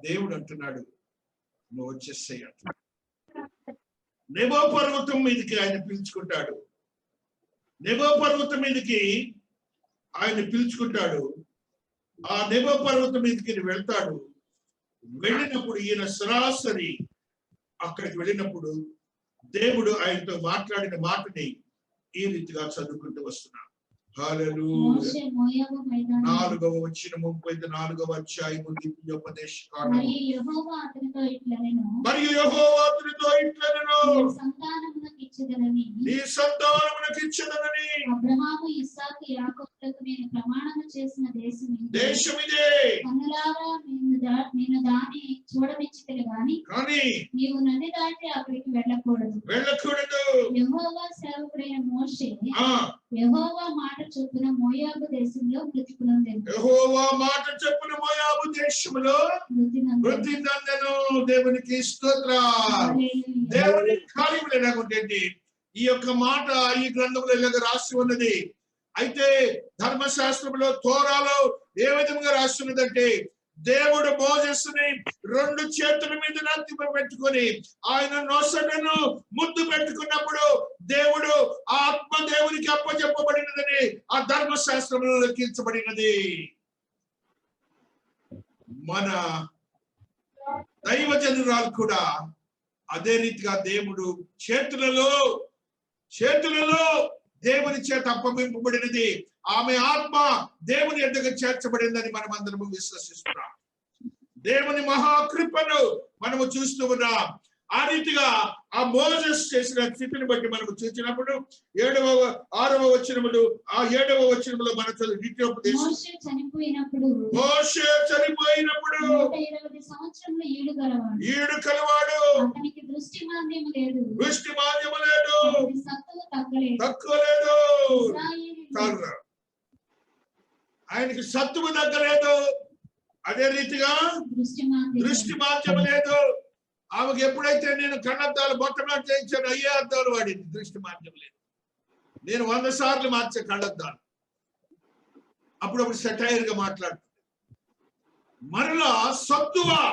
దేవుడు అంటున్నాడు, నువ్వు వచ్చేసేయ. నెబో పర్వతం మీదకి ఆయన పిలుచుకుంటాడు. నెబో పర్వతం మీదకి ఆయన పిలుచుకుంటాడు. ఆ నెబో పర్వతం మీదకి వెళ్తాడు. వెళ్ళినప్పుడు ఈయన సరాసరి అక్కడికి వెళ్ళినప్పుడు దేవుడు ఆయనతో మాట్లాడిన మాటని ఈ రీతిగా చదువుకుంటూ వస్తున్నాడు. హల్లెలూయా. 4వ వచనము 34వ అధ్యాయము దివ్యోపదేశ కాండము. మరియు యెహోవా అతనితో ఇట్లనెను, నీ సంతానమునకు ఇచ్చెదనని అబ్రహాము, ఇస్సాకు, యాకోబులకు నేను ప్రమాణము చేసిన దేశం ఇదే. కన్నులారా నేను దాన్ని చూడమిచ్చితిని గాని నీవు నది దాటి అక్కడికి వెళ్ళకూడదు. యెహోవా సేవకుడైన మోషే యెహోవా మాట చొప్పున మోయాబు దేశంలో మృతి పొందెను. యెహోవా మాట చొప్పున మోయాబు దేశంలో మృతి పొందెను. దేవునికి స్తోత్రం. దేవుని కార్యములు ఎలాగుంటేంటి, ఈ యొక్క మాట ఈ గ్రంథంలో ఇలాగ రాసి ఉన్నది. అయితే ధర్మశాస్త్రంలో, తోరాలో ఏ విధంగా రాసి ఉన్నదంటే, దేవుడు మోసెస్ని 2 చేతుల మీద పెట్టుకొని ఆయన నొసటను ముద్దు పెట్టుకున్నప్పుడు దేవుడు ఆత్మ దేవునికి అప్పచెప్పబడినదని ఆ ధర్మశాస్త్రంలో లెక్కించబడినది. మన దైవజనురాలు కూడా అదే రీతిగా దేవుడు చేతులలో దేవుని చేత అప్పగింపబడినది. ఆమె ఆత్మ దేవుని ఎద్దకు చేర్చబడిందని మనం అందరము విశ్వసిస్తున్నాం. దేవుని మహాకృపను మనము చూస్తూ ఉన్నాం. ఆ రీతిగా ఆ మోసెస్ చేసిన స్థితిని బట్టి మనము చూసినప్పుడు 6వ వచనములు, ఆ 7వ వచనములో మన ద్వితీయోపదేశం, మోషే చనిపోయినప్పుడు 120 సంవత్సరములు ఈడు కలవాడు. అతనికి దృష్టి మాంద్యము లేదు. సత్తువు తక్కువ లేదు. ఆయనకి సత్తువు తగ్గలేదు. అదే రీతిగా దృష్టి మాంద్యం లేదు. ఆమెకు ఎప్పుడైతే నేను కళ్ళద్దాలు బొట్టనాటు చేయించాను, అయ్యే అద్దాలు వాడింది. దృష్టి మాంద్యం లేదు. నేను 100 సార్లు మార్చే కళ్ళద్దాలు. అప్పుడప్పుడు సెటైర్ గా మాట్లాడుతుంది. మరలా సత్తువా,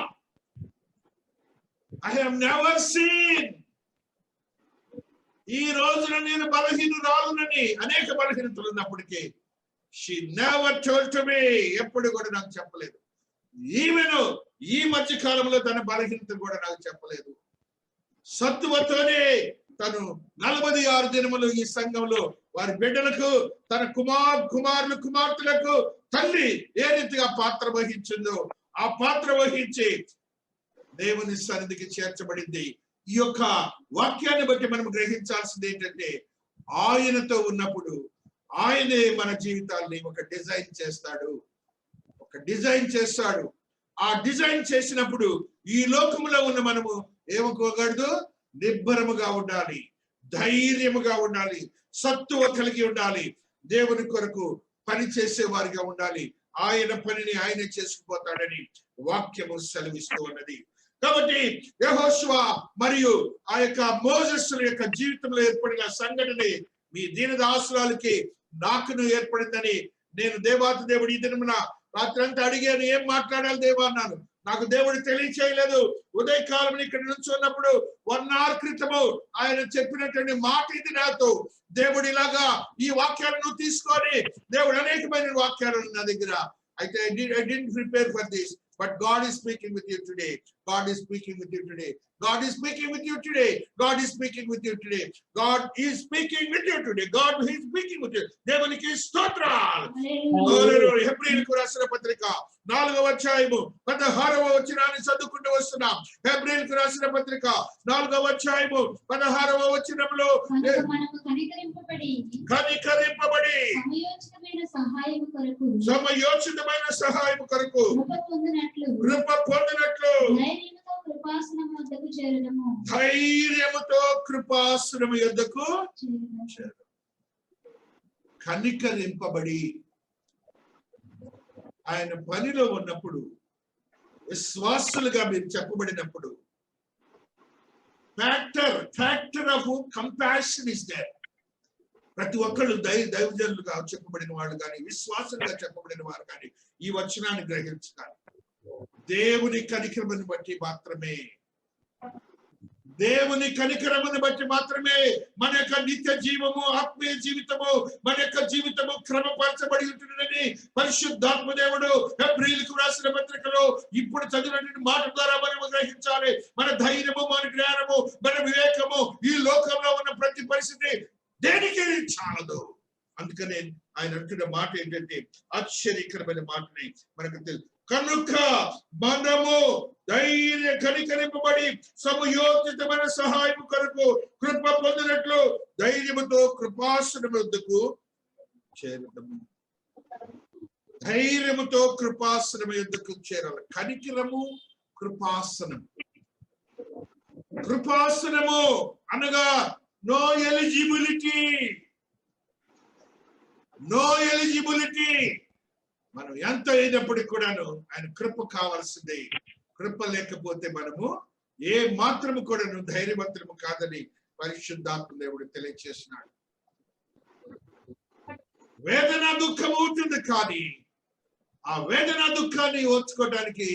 ఐ హావ్ నెవర్ సీన్. ఈ రోజున నేను బలహీనురాలునని, అనేక బలహీనతలు ఉన్నప్పటికీ she never told to me, ఎప్పుడు కూడా నాకు చెప్పలేదు. ఈమెను ఈ మధ్య కాలంలో తన బలహీనత కూడా నాకు చెప్పలేదు. సత్తువతోనే తను 46 దినములు ఈ సంఘంలో వారి బిడ్డలకు, తన కుమారులు కుమార్తెలకు తల్లి ఏ రీతిగా పాత్ర వహించిందో ఆ పాత్ర వహించి దేవుని సన్నిధికి చేర్చబడింది. ఈ యొక్క వాక్యాన్ని బట్టి మనం గ్రహించాల్సింది ఏంటంటే, ఆయనతో ఉన్నప్పుడు ఆయనే మన జీవితాల్ని ఒక డిజైన్ చేస్తాడు. ఆ డిజైన్ చేసినప్పుడు ఈ లోకములో ఉన్న మనము ఏమనుకోకూడదు, నిబ్బరముగా ఉండాలి, ధైర్యముగా ఉండాలి, సత్తువ కలిగి ఉండాలి, దేవుని కొరకు పని చేసే వారిగా ఉండాలి. ఆయన పనిని ఆయనే చేసుకుపోతాడని వాక్యము సెలవిస్తూ ఉన్నది. కాబట్టి యెహోషువ మరియు ఆ యొక్క మోసెస్ యొక్క జీవితంలో ఏర్పడిన సంఘటన మీ దీనదాసురాలకి నాకును ఏర్పడిందని నేను దేవాతి దేవుడు ఈ దినమున రాత్రి అంతా అడిగాను, ఏం మాట్లాడాలి దేవా అన్నాను. నాకు దేవుడు తెలియచేయలేదు. ఉదయకాలం ఇక్కడ నుంచున్నప్పుడు 1 hour క్రితము ఆయన చెప్పినటువంటి మాట ఇది నాతో. దేవుడు ఇలాగా ఈ వాక్యాలను తీసుకొని దేవుడు అనేకమైన వాక్యాలు నా దగ్గర. అయితే I didn't prepare for this, but God is speaking with you today. God is speaking with you today. God is speaking with you today. God is speaking with you today. God is speaking with you today. God is speaking with you. దేవునికి స్తోత్రాలు. హల్లెలూయా. హెబ్రీయులకు రాసిన పత్రిక 4వ అధ్యాయము 16వ వచనాన్ని చదువుకుంటూ వస్తున్నాం. హెబ్రీయులకు రాసిన పత్రిక 4వ అధ్యాయము 16వ వచనంలో మనము కనికరింపబడి సమయోచితమైన సహాయము కొరకు కృప పొందినట్లు ధైర్యముతో కృపాసనము యొద్దకు కనికరింపబడి ఆయన పనిలో ఉన్నప్పుడు, విశ్వాసులుగా మీరు చెప్పబడినప్పుడు, factor of compassion is there. ప్రతి ఒక్కళ్ళు దైవజనులుగా చెప్పబడిన వాళ్ళు కానీ, విశ్వాసులుగా చెప్పబడిన వారు కానీ ఈ వచనాన్ని గ్రహించాలి. దేవుని కనికరమును బట్టి మాత్రమే, దేవుని కనికరమును బట్టి మాత్రమే మన యొక్క నిత్య జీవము, ఆత్మీయ జీవితము, మన యొక్క జీవితము క్రమపరచబడి ఉంటుందని పరిశుద్ధాత్మ దేవుడు హెబ్రీయులకు రాసిన పత్రికలో ఇప్పుడు చదివినటువంటి మాట ద్వారా మనము గ్రహించాలి. మన ధైర్యము, మన జ్ఞానము, మన వివేకము ఈ లోకంలో ఉన్న ప్రతి పరిస్థితి దేనికి చాలదు. అందుకనే ఆయన అంటున్న మాట ఏంటంటే ఆశ్చర్యకరమైన మాటని మనకు తెలుసు. కనుక మనము కనికరింపబడి సమయోచితమైన సహాయం కొరకు కృప పొందినట్లు ధైర్యముతో కృపాసనం వద్దకు చేరదము. ధైర్యముతో కృపాసనం వద్దకు చేరాలి. కనికరము, కృపాసనం. కృపాసనము అనగా నో ఎలిజిబిలిటీ. మనం ఎంత అయినప్పటికీ కూడాను ఆయన కృప కావాల్సిందే. కృప లేకపోతే మనము ఏ మాత్రము కూడాను ధైర్యవంతులము కాదని పరిశుద్ధాత్మ దేవుడు తెలియచేస్తున్నాడు. వేదన దుఃఖం ఉంటుంది, కానీ ఆ వేదన దుఃఖాన్ని ఓర్చుకోవడానికి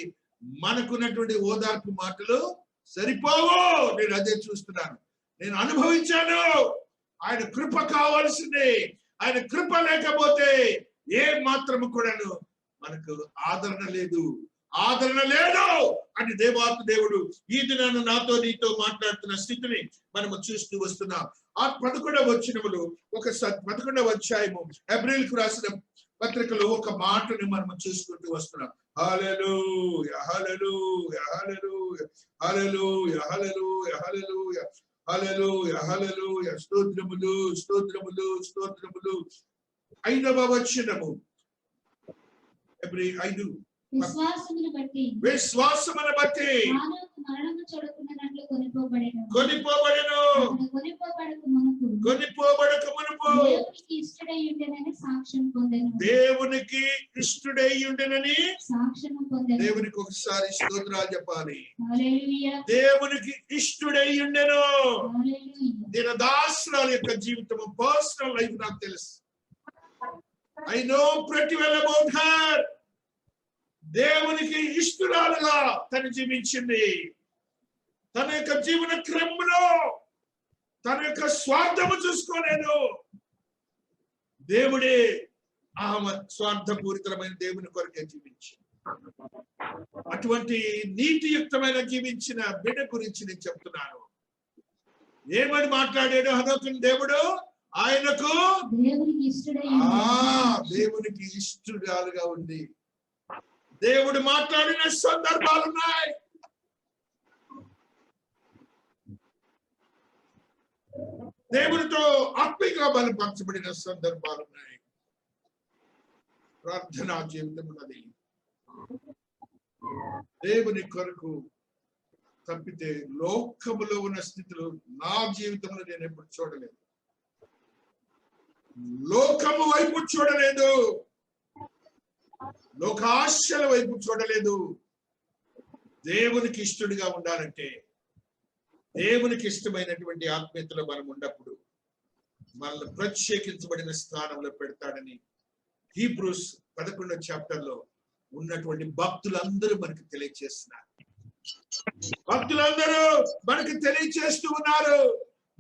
మనకున్నటువంటి ఓదార్పు మాటలు సరిపోవు. నేను అదే చూస్తున్నాను, నేను అనుభవించాను. ఆయన కృప కావాల్సిందే. ఆయన కృప లేకపోతే ఏ మాత్రము కూడాను మనకు ఆదరణ లేదు అని దేవాతి దేవుడు ఈ దినాన్ని నాతో నీతో మాట్లాడుతున్న స్థితిని మనము చూస్తూ వస్తున్నాం. ఆ 11వ వచనములు 11వ అధ్యాయము హెబ్రీయులకు రాసిన పత్రికలో ఒక మాటను మనము చూసుకుంటూ వస్తున్నాం. హల్లెలూయా, హల్లెలూయా, హల్లెలూయా, హల్లెలూయా, హల్లెలూయా, హల్లెలూయా, హల్లెలూయా, హల్లెలూయా. స్తోత్రములు, స్తోత్రములు, స్తోత్రములు. 5వ వచనము హెబ్రీ 5. విశ్వాసమును బట్టి మరణము చూడకుండానట్లు కొనిపోబడెను. కొనిపోబడక మునుపు దేవునికి ఇష్టడై ఉండెనని సాక్ష్యము పొందెను. దేవునికి ఒకసారి స్తోత్రాలు చెప్పాలి. దేవునికి ఇష్టడై ఉండెను. దీన దాసురాల యొక్క జీవితము, పర్సనల్ లైఫ్ నాకు తెలుసు. I know pretty well about her. దేవునికి ఇష్టరాలుగా తను జీవించింది. తన యొక్క జీవన క్రమంలో తన యొక్క స్వార్థము చూసుకోలేదు. దేవుడే ఆమె స్వార్థపూరితమైన దేవుని కొరకే జీవించింది. అటువంటి నీతియుక్తమైన జీవించిన బిడ్డ గురించి నేను చెప్తున్నాను. ఏమని మాట్లాడాడు హనోకుని దేవుడు? ఆయనకు దేవునికి ఇష్టరాలుగా ఉంది. దేవుడు మాట్లాడిన సందర్భాలు ఉన్నాయి. దేవుడితో ఆత్మీయంగా బలపరచబడిన సందర్భాలు ఉన్నాయి. ప్రార్థనా జీవితం ఉన్నది. దేవుని కొరకు తప్పితే లోకములో ఉన్న స్థితిలో నా జీవితంలో నేను ఎప్పుడు చూడలేదు. లోకము వైపు చూడలేదు, లోకాశల వైపు చూడలేదు. దేవునికి ఇష్టడిగా ఉండాలంటే, దేవునికి ఇష్టమైనటువంటి ఆత్మీయతలో మనం ఉన్నప్పుడు మనల్ని ప్రత్యేకించబడిన స్థానంలో పెడతాడని హీబ్రూస్ 11వ చాప్టర్లో ఉన్నటువంటి భక్తులందరూ మనకు తెలియజేస్తున్నారు. భక్తులందరూ మనకు తెలియజేస్తూ ఉన్నారు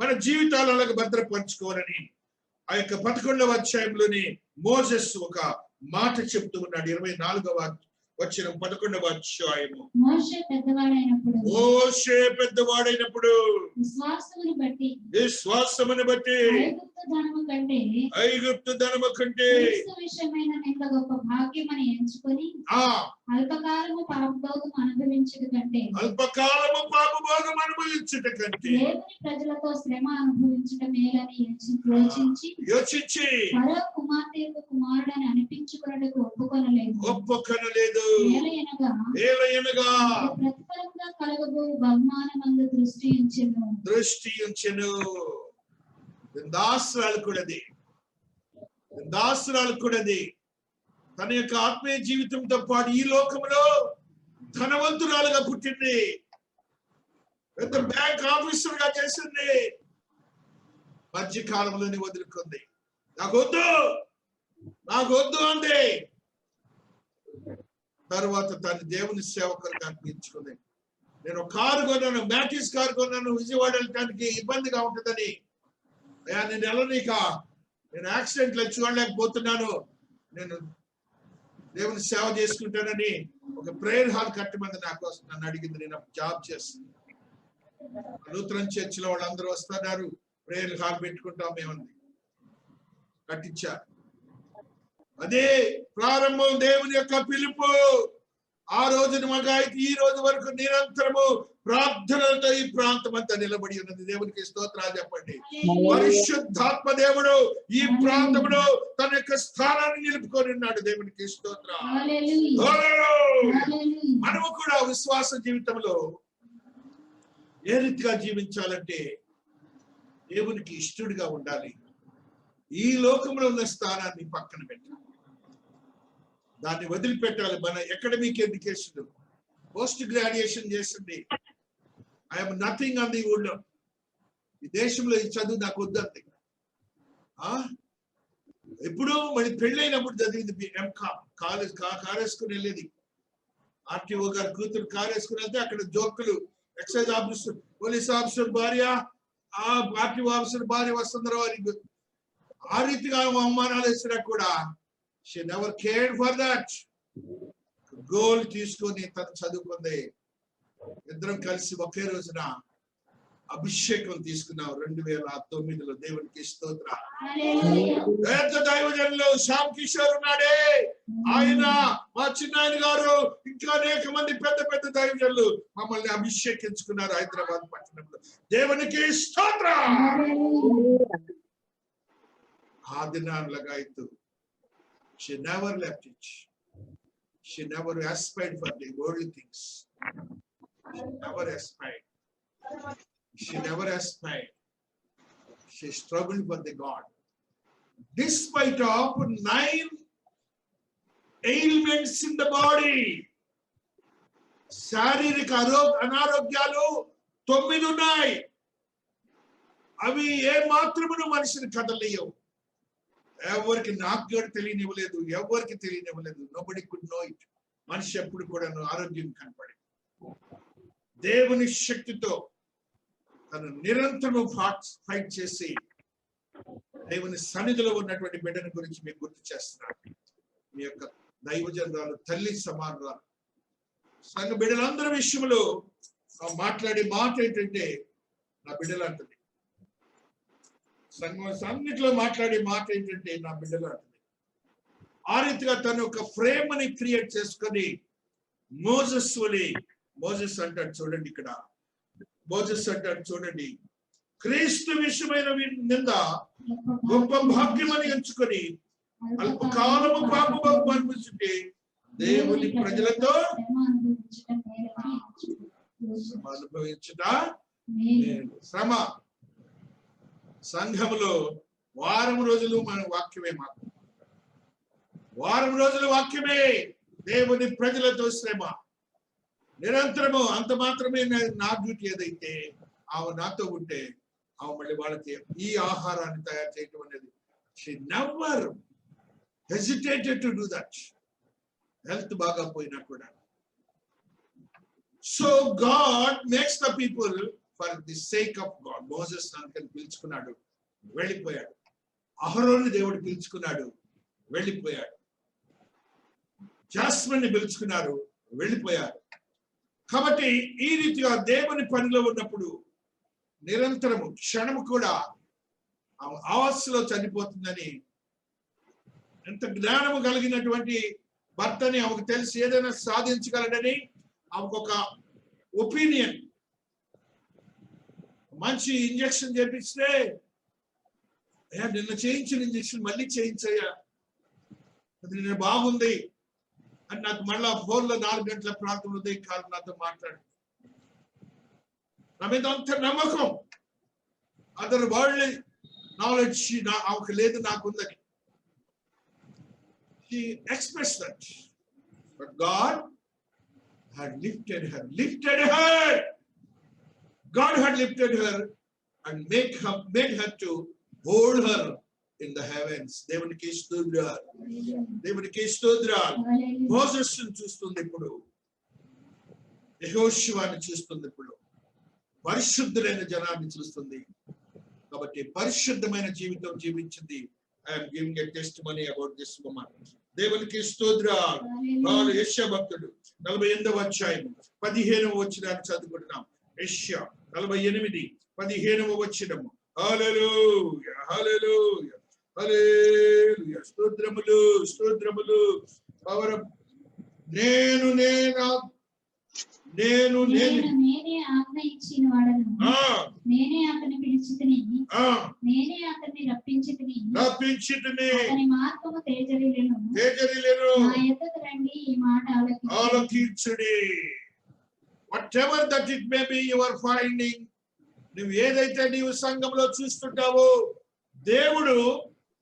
మన జీవితాలు అలాగే భద్రపరచుకోవాలని. ఆ యొక్క 11వ అధ్యాయంలోని మోసెస్ ఒక మాట చెప్తూ ఉన్నాడు. 24వ వచనం 11వ అధ్యాయము. మోషే పెద్దవాడైనప్పుడు విశ్వాసమును బట్టి ఐగుప్తు ధనము కంటే విషయమైన నింద గొప్ప భాగ్యమని ఎంచుకొని అల్పకాలము పాపభోగం అనుభవించుట కంటే దేవుని ప్రజలతో శ్రమ అనుభవించుట మేలని యోచించి మరో కుమార్తెకు కుమారుడని అనిపించుకున్నట్టుకు ఒప్పుకొనలేదు. ఏలయనగా ప్రతిఫలంగా కలగబో బహుమానమందు దృష్టి ఉంచెను. దాసురాలు కూడాది తన యొక్క ఆత్మీయ జీవితంతో పాటు ఈ లోకంలో ధనవంతురాలుగా పుట్టింది. పెద్ద బ్యాంక్ ఆఫీసర్ గా చేసింది. మధ్య కాలంలోనే వదులుకుంది. నాకొద్దు అంది. తర్వాత తన దేవుని సేవకులుగా అనిపించుకుంది. నేను కారు కొన్నాను, మ్యాటిస్ కారు కొన్నాను, విజయవాడ వెళ్ళటానికి ఇబ్బందిగా ఉంటుందని. అయ్యా నేను వెళ్ళనీక, నేను యాక్సిడెంట్లు చూడలేకపోతున్నాను, నేను దేవుని సేవ చేసుకుంటానని ఒక ప్రేయర్ హాల్ కట్టమంది నా కోసం నన్ను అడిగింది. నేను జాబ్ చేస్తుంది. లూథరన్ చర్చిలో వాళ్ళందరూ వస్తున్నారు, ప్రేయర్ హాల్ పెట్టుకుంటాం మేమంది. కట్టించారు. అదే ప్రారంభం దేవుని యొక్క పిలుపు. ఆ రోజున మగాయికి ఈ రోజు వరకు నిరంతరము ప్రార్థనలతో ఈ ప్రాంతం అంతా నిలబడి ఉన్నది. దేవునికి స్తోత్రాలు చెప్పండి. పరిశుద్ధాత్మ దేవుడు ఈ ప్రాంతంలో తన యొక్క స్థానాన్ని నిలుపుకొని ఉన్నాడు. దేవునికి స్తోత్రం. మనము కూడా విశ్వాస జీవితంలో ఏ రీతిగా జీవించాలంటే దేవునికి ఇష్టడుగా ఉండాలి. ఈ లోకంలో ఉన్న స్థానాన్ని పక్కన పెట్టాలి, దాన్ని వదిలిపెట్టాలి. మన అకాడమిక్ ఎడ్యుకేషన్, పోస్ట్ గ్రాడ్యుయేషన్ చేసింది. ఐఎమ్ నథింగ్ అంది ఊళ్ళో. ఈ దేశంలో ఈ చదువు నాకు వద్దంది. ఎప్పుడు మరి పెళ్ళైనప్పుడు చదివింది ఎంకామ్. కార్ వేసుకుని వెళ్ళేది. ఆర్టీఓ గారు కూతురు కార్ వేసుకుని వెళ్తే అక్కడ జోకులు, ఎక్సైజ్ ఆఫీసర్, పోలీస్ ఆఫీసర్ భార్య, ఆ ఆర్టీఓ ఆఫీసర్ భార్య వస్తుందరో అని ఆ రీతిగా అవమానాలు వేసినా కూడా she never cared for that. Goal తీసుకొని తను చదువుకుంది. ఇద్దరం కలిసి ఒకే రోజున అభిషేకం తీసుకున్నాం 2009లో. దేవునికి స్తోత్రం. పెద్ద దైవజనులు శ్యామ్ కిషోర్ ఉన్నాడే, ఆయన మా చిన్నాయన గారు, ఇంకా అనేక మంది పెద్ద పెద్ద దైవజనులు మమ్మల్ని అభిషేకించుకున్నారు హైదరాబాద్ పట్టణంలో. దేవునికి స్తోత్రం. ఆ దినాలుగా ఇతు she never left it. She never aspired for the worldly things. She never aspired. She struggled for the God. Despite of 9 ailments in the body, శారీరక అనారోగ్యాలు 9 ఉన్నాయి. అవి ఏ మాత్రమును మనిషిని కదలలేవు. ఎవరికి నాకు కూడా తెలియనివ్వలేదు, ఎవరికి తెలియనివ్వలేదు. Nobody could know it. మనిషి ఎప్పుడు కూడా ఆరోగ్యం కనపడి దేవుని శక్తితో తను నిరంతరం ఫైట్ చేసి దేవుని సన్నిధిలో ఉన్నటువంటి బిడ్డని గురించి మీకు గుర్తు చేస్తున్నాను. మీ యొక్క దైవజనురాలు, తల్లి సమానురాలు, సంఘ బిడ్డలందరి విషయంలో మాట్లాడే మాట ఏంటంటే నా బిడ్డలు అంటుంది. సంఘం అన్నిట్లో మాట్లాడే మాట ఏంటంటే నా బిడ్డలు అంటుంది. ఆ రీతిగా తను ఒక ఫ్రేమ్ అని క్రియేట్ చేసుకొని మోసెస్ అంటాడు చూడండి. ఇక్కడ మోసెస్ అంటాడు చూడండి, క్రీస్తు విషయమైన నింద గొప్ప భాగ్యమని ఎంచుకొని అల్పకాలము పాపభోగం అనిపించుంటే దేవుని ప్రజలతో అనుభవించుట శ్రమ. సంఘములో వారం రోజులు మన వాక్యమే, మాకు వారం రోజుల వాక్యమే. దేవుని ప్రజలతో శ్రమ నిరంతరము. అంత మాత్రమే నా డ్యూటీ. ఏదైతే ఆమె నాతో ఉంటే ఆమె మళ్ళీ వాళ్ళకి ఈ ఆహారాన్ని తయారు చేయటం అనేది she never hesitated to do that. Health బాగా పోయినా కూడా. So God makes the people for the sake of God. Moses అందుకని పిలుచుకున్నాడు, వెళ్ళిపోయాడు. అహరోను దేవుడు పిలుచుకున్నాడు, వెళ్ళిపోయాడు. జాస్మిన్ ని పిలుచుకున్నారు, వెళ్ళిపోయారు. కాబట్టి ఈ రీతిగా దేవుని పనిలో ఉన్నప్పుడు నిరంతరము క్షణము కూడా ఆవస్సులో చనిపోతుందని, ఎంత జ్ఞానము కలిగినటువంటి భర్తని ఆమెకు తెలిసి ఏదైనా సాధించగలడని ఆమెకు ఒక ఒపీనియన్. మంచి ఇంజక్షన్ చేపిస్తే నిన్న చేయించిన ఇంజక్షన్ మళ్ళీ చేయించయ్యా, అది నిన్న బాగుంది అని నాకు మళ్ళా ఫోన్లో 4 గంటల ప్రాంతం ఉదయం కాలం నాతో మాట్లాడు. నా మీద అంత నమ్మకం, అదర్ వరల్డ్ నాలెడ్జ్ ఆమెకు లేదు, నాకుందని. She expressed that, but God had lifted her. God had lifted her and made her to hold her in the heavens. దేవునికి స్తోత్రాలు, దేవునికి స్తోత్రాలు. మోసెస్ చూస్తుంది ఇప్పుడు, యెహోషువని చూస్తుంది ఇప్పుడు, పరిశుద్ధులైన జనాన్ని చూస్తుంది. కాబట్టి పరిశుద్ధమైన జీవితం జీవించింది. I am giving a testimony about this woman. దేవునికి స్తోత్రాలు. యెషయా భక్తుడు 48వ అధ్యాయం 15వ వచనాన్ని చదువుకుంటున్నాం. యెషయా 48 15వ వచనము. హల్లెలూయా, హల్లెలూయా, హల్లెలూయా. స్తోత్రములు, స్తోత్రములు. నేనే ఆజ్ఞ ఇచ్చిన వాడను, నేనే అతన్ని పిలిచితిని, నేనే అతన్ని రప్పించితిని, అతని మార్గము తేజరిల్లెను, నా యొద్దకు రండి, ఈ మాట ఆలకించుడి. Whatever that it may be you are finding, నువ్వు ఏదైతే నీవు సంఘంలో చూస్తుంటావో, దేవుడు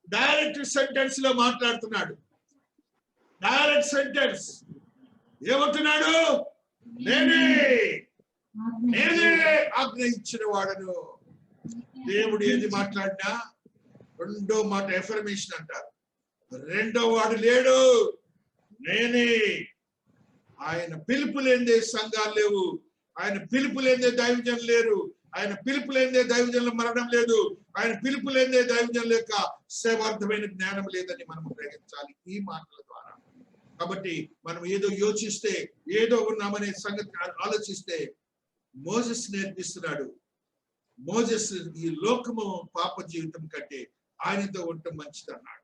డైరెక్ట్ సెంటెన్స్ లో మాట్లాడుతున్నాడు. డైరెక్ట్ సెంటెన్స్ ఏమంటున్నాడు? నేనే ఆజ్ఞ ఇచ్చిన వాడను. దేవుడు ఏది మాట్లాడినా రెండో మాట ఎఫర్మేషన్ అంటారు. రెండో వాడు లేడు, నేనే. ఆయన పిలుపు లేనిదే సంఘాలు లేవు, ఆయన పిలుపు లేనిదే దైవజనులు లేరు, ఆయన పిలుపు లేనిదే దైవజనుల మరణం లేదు, ఆయన పిలుపు లేనిదే దైవజనుల యొక్క సేవార్థమైన జ్ఞానం లేదని మనం గ్రహించాలి ఈ మాటల ద్వారా. కాబట్టి మనం ఏదో యోచిస్తే, ఏదో ఉన్నామనే సంగతి ఆలోచిస్తే, మోసెస్ నేర్పిస్తున్నాడు. మోసెస్ ఈ లోకము పాప జీవితం కంటే ఆయనతో ఉండటం మంచిది అన్నాడు.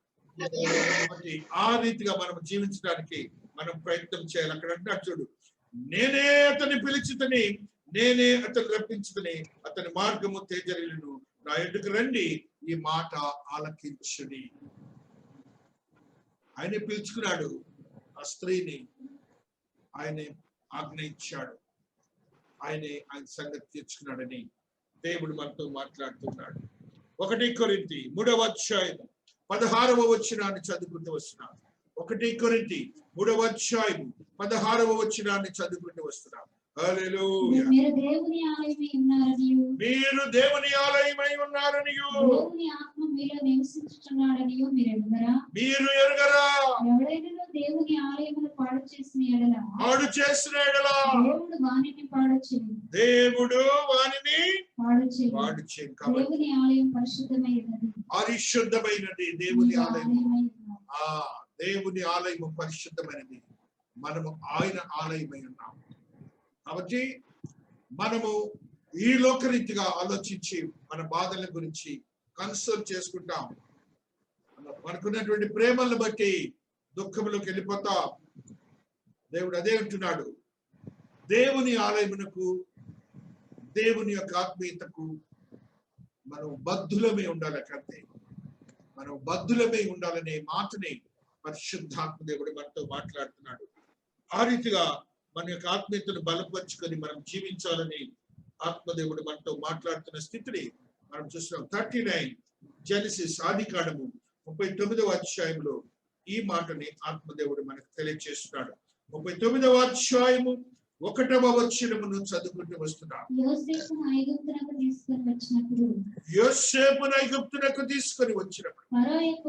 కాబట్టి ఆ రీతిగా మనం జీవించడానికి మనం ప్రయత్నం చేయాలి. అక్కడ అంటాడు చూడు, నేనే అతన్ని పిలిచితని, నేనే అతను రప్పించుకుని, అతని మార్గము తేజరిల్లును, నా ఎదుకు రండి, ఈ మాట ఆలకించుడి. ఆయనే పిలుచుకున్నాడు ఆ స్త్రీని, ఆయనే ఆజ్ఞ ఇచ్చాడు, ఆయన సంగతి తీర్చుకున్నాడని దేవుడు మనతో మాట్లాడుతున్నాడు. 1 కొరింథీ 3వ అధ్యాయం 16వ వచనాన్ని చదువుకుంటూ వస్తున్నాం. 1 కొరింథీ 3వ అధ్యాయం 16వ వచనాన్ని చదువుకుంటూ వస్తున్నాం. హల్లెలూయా. మీరు దేవుని ఆలయమై ఉన్నారనియు, మీరు దేవుని ఆలయమై ఉన్నారనియు, దేవుని ఆత్మ మీలో నివసించుచున్నాడనియు మీరు ఎరుగరా? మీరు ఎరుగరా? ఎవడైనా దేవుని ఆలయమును పాడు చేసిన ఎడల దేవుడు వానిని పాడు చేయు, దేవుడు వానిని పాడు చేయు. దేవుని ఆలయం పరిశుద్ధమైనది, పరిశుద్ధమైనది. దేవుని ఆలయం, దేవుని ఆలయం పరిశుద్ధమైనది. మనము ఆయన ఆలయమై ఉన్నాము. కాబట్టి మనము ఈ లోకరీతిగా ఆలోచించి మన బాధల గురించి కన్సోల్ చేసుకుంటాం. మనకున్నటువంటి ప్రేమలను బట్టి దుఃఖంలోకి వెళ్ళిపోతాం. దేవుడు అదే అంటున్నాడు, దేవుని ఆలయమునకు, దేవుని యొక్క ఆత్మీయతకు మనం బద్ధులమై ఉండాలి. కంటే మనం బద్ధులమై ఉండాలనే మాటని పరిశుద్ధాత్మ దేవుడు మనతో మాట్లాడుతున్నాడు. ఆ రీతిగా మన యొక్క ఆత్మీయతను బలపరుచుకొని మనం జీవించాలని ఆత్మదేవుడు మనతో మాట్లాడుతున్న స్థితిని మనం చూస్తున్నాం. 39 జెనసిస్ ఆదికాండము 39వ అధ్యాయంలో ఈ మాటని ఆత్మదేవుడు మనకు తెలియజేస్తున్నాడు. 39వ అధ్యాయము 1వ వచనమును చదువుకుంటూ వస్తున్నాం. యోసేపును ఐగుప్తునకు తీసుకొని వచ్చినప్పుడు ఫరో యొక్క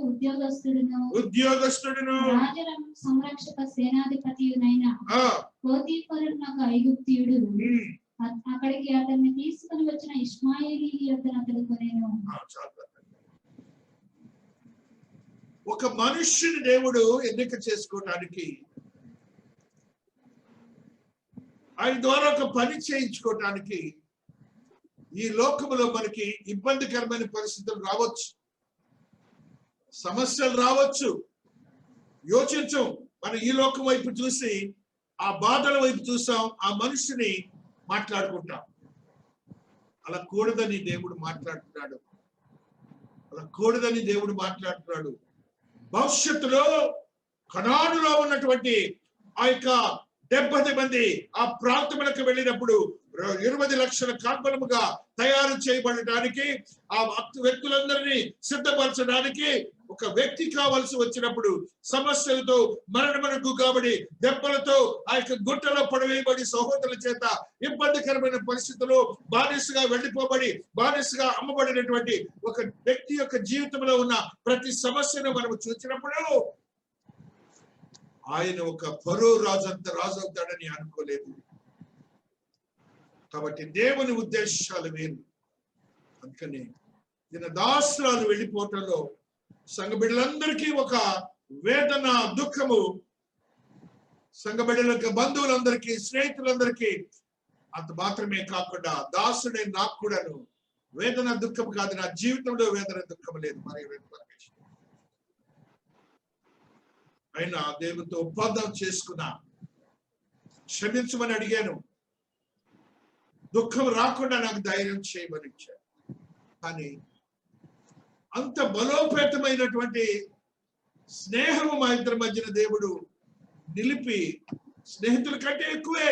ఉద్యోగస్తుడును రాజు సంరక్షక సేనాధిపతియునైన పోతీఫరునకు ఐగుప్తీయుడు అక్కడికి అతన్ని తీసుకొని వచ్చిన ఇష్మాయేలీ యొద్దకు అతడు కొనెను. ఒక మనుష్యుని దేవుడు ఎన్నిక చేసుకోవడానికి, ఆయన ద్వారా ఒక పని చేయించుకోవటానికి ఈ లోకములో మనకి ఇబ్బందికరమైన పరిస్థితులు రావచ్చు, సమస్యలు రావచ్చు. యోచించం, మనం ఈ లోకం వైపు చూసి ఆ బాధల వైపు చూసాం, ఆ మనిషిని మాట్లాడుకుంటాం. అలా కూడదని దేవుడు మాట్లాడుతున్నాడు, అలా కూడదని దేవుడు మాట్లాడుతున్నాడు. భవిష్యత్తులో కనానులో ఉన్నటువంటి ఆ యొక్క 70 మంది ఆ ప్రాంతములకు వెళ్ళినప్పుడు 20 లక్షల కాల్పనముగా తయారు చేయబడటానికి, ఆ వ్యక్తులందరినీ సిద్ధపరచడానికి ఒక వ్యక్తి కావాల్సి వచ్చినప్పుడు సమస్యలతో మరణమునకు కాబట్టి దెబ్బలతో ఆ యొక్క గుట్టలో పడవేయబడి సహోదరుల చేత ఇబ్బందికరమైన పరిస్థితుల్లో బానిసగా వెళ్ళిపోబడి బానిసగా అమ్మబడినటువంటి ఒక వ్యక్తి యొక్క జీవితంలో ఉన్న ప్రతి సమస్యను మనం చూసినప్పుడు ఆయన ఒక ఫరో రాజు అంత రాజు అవుతాడని అనుకోలేదు. కాబట్టి దేవుని ఉద్దేశాలు వేరు. అందుకని ఈయన దాసురాలు వెళ్ళిపోవటంలో సంఘ బిడ్డలందరికీ ఒక వేదన, దుఃఖము, సంఘ బిడ్డలకి, బంధువులందరికీ, స్నేహితులందరికీ. అంత మాత్రమే కాకుండా దాసుడే నాకు కూడాను వేదన, దుఃఖం కాదు, నా జీవితంలో వేదన, దుఃఖం లేదు. మరి అయినా దేవునితో ఒప్పందం చేసుకున్నా, క్షమించమని అడిగాను, దుఃఖం రాకుండా నాకు ధైర్యం చేయమని ఇచ్చాను. కానీ అంత బలోపేతమైనటువంటి స్నేహము మా ఇద్దరి మధ్యన దేవుడు నిలిపి, స్నేహితుల కంటే ఎక్కువే,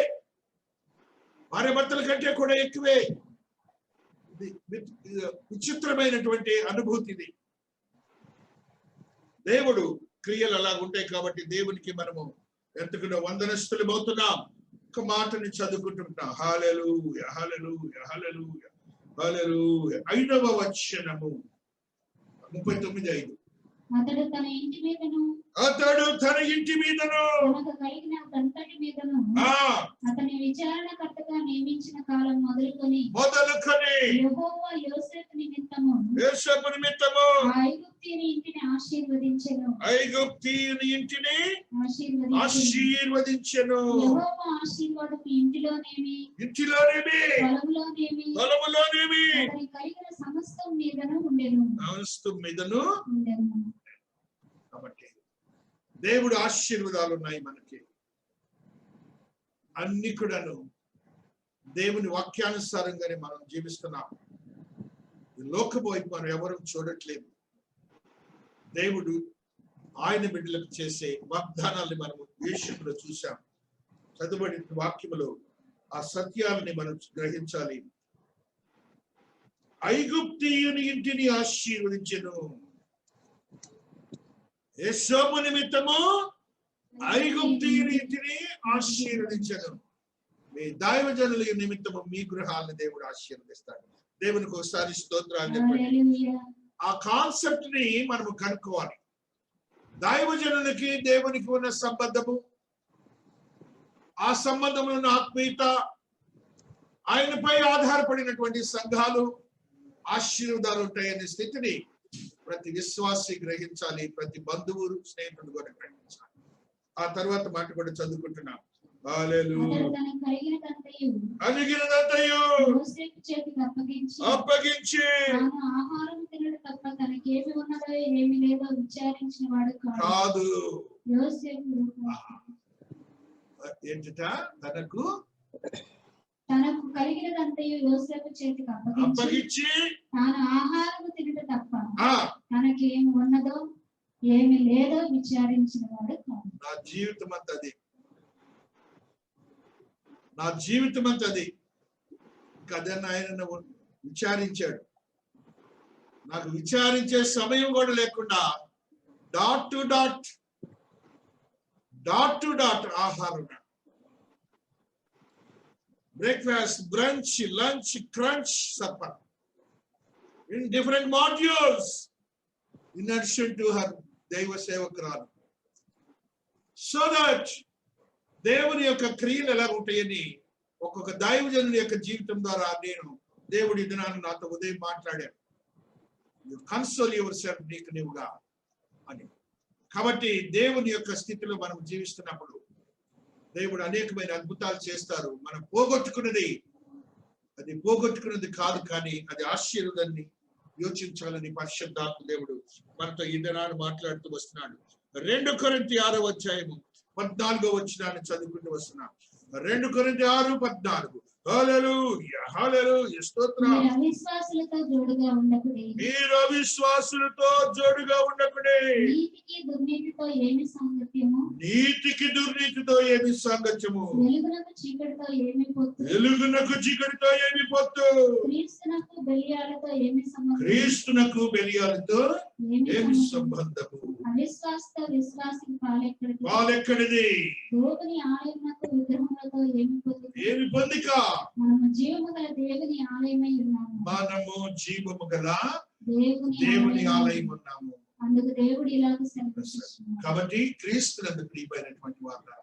భార్య భర్తల కంటే కూడా ఎక్కువే. విచిత్రమైనటువంటి అనుభూతిది. దేవుడు క్రియలు అలాగ ఉంటాయి. కాబట్టి దేవునికి మనము ఎంతగానో వందనస్తులు అవుతున్నాం. ఒక మాటని చదువుకుంటుంటాం. హల్లెలూయా, హల్లెలూయా, హల్లెలూయా, హల్లెలూయా. 5వ వచనము 39:5. అతడు తన ఇంటి మీదను అతని విచారణకర్తగా నియమించిన కాలం మొదలుకొని యెహోవా యోసేపు నిమిత్తము ఐగుప్తీయుని ఇంటిని ఆశీర్వదించెను. యెహోవా ఆశీర్వాదము ఇంటిలోనేమి పొలములోనేమి అతని కలిగిన సమస్తం మీదను ఉండెను. కాబట్టి దేవుడు ఆశీర్వాదాలు ఉన్నాయి మనకి. అన్ని కూడాను దేవుని వాక్యానుసారంగానే మనం జీవిస్తున్నాం. లోకము వైపు మనం ఎవరు చూడట్లేదు. దేవుడు ఆయన బిడ్డలకు చేసే వాగ్దానాన్ని మనము దేశంలో చూసాం. చదువుబడి వాక్యములో ఆ సత్యాలని మనం గ్రహించాలి. ఐగుప్తీయుని ఇంటిని ఆశీర్వదించెను. యేసోపు నిమిత్తము ఐగుప్తీయుని ఇంటిని ఆశీర్వదించెను. మీ దైవజనుల నిమిత్తము మీ గృహాలను దేవుడు ఆశీర్వదిస్తాడు. దేవునికి ఒకసారి స్తోత్రాలు చెప్పండి. ఆ కాన్సెప్ట్ ని మనము కనుక్కోవాలి. దైవజనులకి దేవునికి ఉన్న సంబంధము, ఆ సంబంధంలో ఉన్న ఆత్మీయత, ఆయనపై ఆధారపడినటువంటి సంఘాలు ఆశీర్వాదాలు ఉంటాయనే స్థితిని ప్రతి విశ్వాసి గ్రహించాలి. ప్రతి బంధువు, స్నేహితుడు కూడా గ్రహించాలి. ఆ తర్వాత మాట కూడా చదువుకుంటున్నాం. అప్పగించి కాదు ఏంట తనకు కలిగినదంతయు యోసేపు చేతికి అప్పగించి తాను ఆహారము తినట తప్ప తనకేమి ఉన్నదో ఏమి లేదో విచారించిన వాడు కాదు. నా జీవితం అంతా అది, నా జీవితం అంతా అది. కదని ఆయన విచారించాడు. నాకు విచారించే సమయం కూడా లేకుండా డాట్ టు డాట్ ఆహారం. breakfast, brunch, lunch, crunch, supper in different modules in addition to her దైవ సేవకురాలు. సో దట్ దేవుని యొక్క క్రియలు ఎలా ఉంటాయని ఒక్కొక్క దైవజనుని యొక్క జీవితం ద్వారా నేను దేవుడి దినాన్ని నాతో ఉదయం మాట్లాడాను. యు కన్సోల్ యువర్ సెల్ఫ్, నీకు నీవుగా అని. కాబట్టి దేవుని యొక్క స్థితిలో మనం జీవిస్తున్నప్పుడు దేవుడు అనేకమైన అద్భుతాలు చేస్తారు. మనం పోగొట్టుకున్నది అది పోగొట్టుకున్నది కాదు, కానీ అది ఆశీర్వాదాన్ని యోచించాలని పరిశుద్ధాత్మ దేవుడు మనతో ఈ దినాన్ని మాట్లాడుతూ వస్తున్నాడు. 2 కొరింథీ 6:14 చదువుకుంటూ వస్తున్నాం. 2 కొరింథీ 6:14. హల్లెలూయా, హల్లెలూయా, స్తోత్రం. మీరు అవిశ్వాసులతో జోడుగా ఉండకుడి. నీతికి దుర్నీతితో ఏమి సాంగత్యము? వెలుగునకు చీకటితో ఏమి పొత్తు? క్రీస్తునకు బెలియాలతో ఏమి సంబంధము? అవిశ్వాసతో విశ్వాసికి పాలెక్కడిది? దేవుని ఆలయమునకు విగ్రహములతో ఏమి పొందిక? మనము జీవము గల దేవుని ఆలయమై ఉన్నాము. అందుకు దేవుడు ఇలాగ సెలవిస్తున్నాడు. కాబట్టి క్రీస్తునందు ప్రియమైనటువంటి వారు,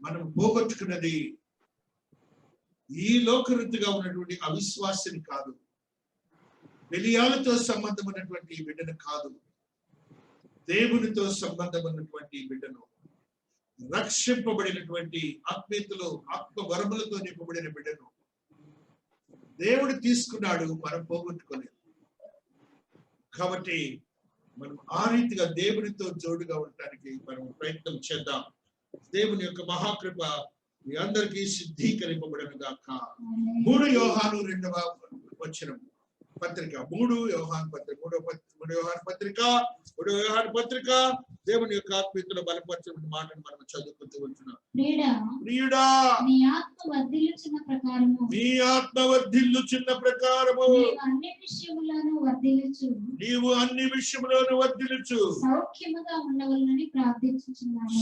మనం పోగొట్టుకున్నది ఈ లోకరీతిగా ఉన్నటువంటి అవిశ్వాసిని కాదు, బెలియాలతో సంబంధం ఉన్నటువంటి బిడ్డను కాదు, దేవునితో సంబంధం ఉన్నటువంటి బిడ్డను, రక్షింపబడినటువంటి ఆత్మీయతలో ఆత్మ వరములతో నింపబడిన బిడ్డను దేవుడు తీసుకున్నాడు, మనం పోగొట్టుకోలేదు. కాబట్టి మనం ఆ రీతిగా దేవునితో జోడుగా ఉండటానికి మనం ప్రయత్నం చేద్దాం. దేవుని యొక్క మహాకృప మీ అందరికీ సిద్ధీకరింపబడను గాక. 3 యోహాను 2వ వచనం పత్రిక, 3 యోహాను పత్రిక దేవుని యొక్క ఆత్మీయతలో బలపరిచిన మాటను మనం చదువుకుంటూ ఉంటున్నాం. ప్రియుడా, నీ ఆత్మ వర్ధిల్లుచున్న ప్రకారము నీవు అన్ని విషయములోను వర్ధిల్లుచు సౌఖ్యముగా ఉండవలనని ప్రార్థించుచున్నాను.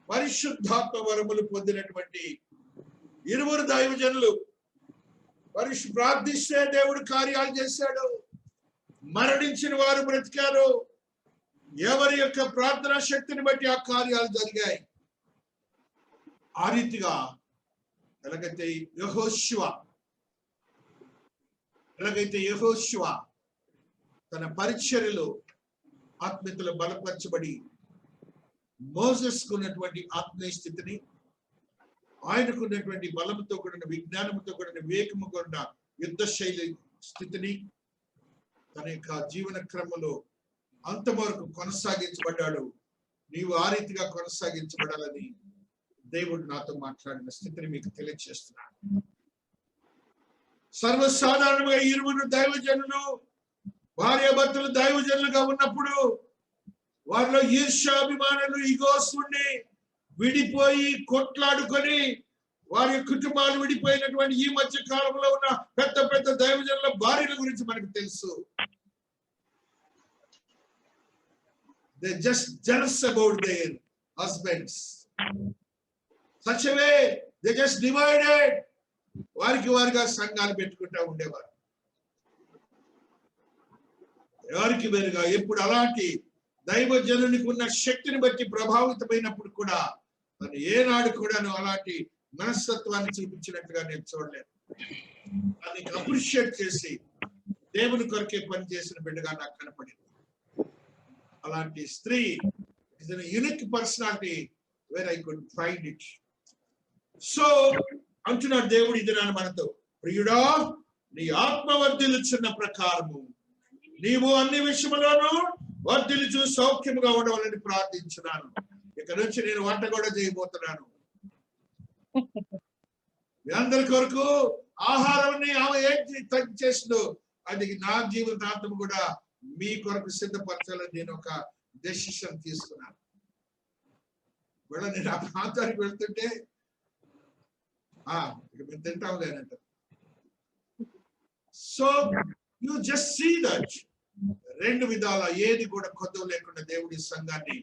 పరిశుద్ధాత్మ వరములు పొందినటువంటి 2 దైవజనులు ప్రార్థిస్తే దేవుడు కార్యాలు చేశాడు. మరణించిన వారు బ్రతికారు. ఎవరి యొక్క ప్రార్థనా శక్తిని బట్టి ఆ కార్యాలు జరిగాయి. ఆ రీతిగా ఎలాగైతే యెహోషువ తన పరిచర్యలో ఆత్మీయతలో బలపరచబడి మోసెస్కు ఉన్నటువంటి ఆత్మీయ స్థితిని, ఆయనకున్నటువంటి బలంతో కూడిన విజ్ఞానంతో కూడిన వివేకము కూడిన యుద్ధ శైలి స్థితిని తన యొక్క జీవన క్రమంలో అంతవరకు కొనసాగించబడ్డాడు. నీవు ఆ రీతిగా కొనసాగించబడాలని దేవుడు నాతో మాట్లాడిన స్థితిని మీకు తెలియజేస్తున్నాను. సర్వసాధారణంగా 2 దైవజనులు భార్యాభర్తలు దైవజనులుగా ఉన్నప్పుడు వారిలో ఈర్ష్యాభిమానులు, ఈగోస్ ఉండి విడిపోయి కొట్లాడుకొని వారి కుటుంబాలు విడిపోయినటువంటి ఈ మధ్య కాలంలో ఉన్న పెద్ద పెద్ద దైవజనుల భార్యల గురించి మనకు తెలుసు. They just jealous about their husbands. Such a way they just divided. వారిగా సంఘాలు పెట్టుకుంటా ఉండేవారు. ఎవరికి వేరుగా ఎప్పుడు అలాంటి దైవజనునికి ఉన్న శక్తిని బట్టి ప్రభావితమైనప్పుడు కూడా తను ఏనాడు కూడాను అలాంటి మనస్తత్వాన్ని చూపించినట్టుగా నేను చూడలేదు. దాన్ని అప్రిషియేట్ చేసి దేవుని కొరకే పనిచేసిన బిడ్డగా నాకు కనపడింది. అలాంటి స్త్రీ is a unique personality where I could find it. So అంటున్నాడు దేవుడు ఇది నాన్న మనతో, ప్రియుడా, నీ ఆత్మ వర్ధిల్లుచున్న ప్రకారము నీవు అన్ని విషయములోనూ వర్ధిల్లుచు సౌఖ్యముగా ఉండవాలని ప్రార్థించున్నాను. ఇక్కడ నుంచి నేను వంట కూడా చేయబోతున్నాను. మీ అందరి కొరకు ఆహారాన్ని ఆమె ఏంటి తగ్గి చేసిందో అది నా జీవితాంతం కూడా మీ కొరకు సిద్ధపరచాలని నేను ఒక డెసిషన్ తీసుకున్నాను. కూడా నేను ఆ ప్రాంతానికి వెళ్తుంటే ఇక మేము తింటాం లేనంట. So you just see that రెండు విధాల ఏది కూడా కొద్దు లేకుండా దేవుడి సంఘాన్ని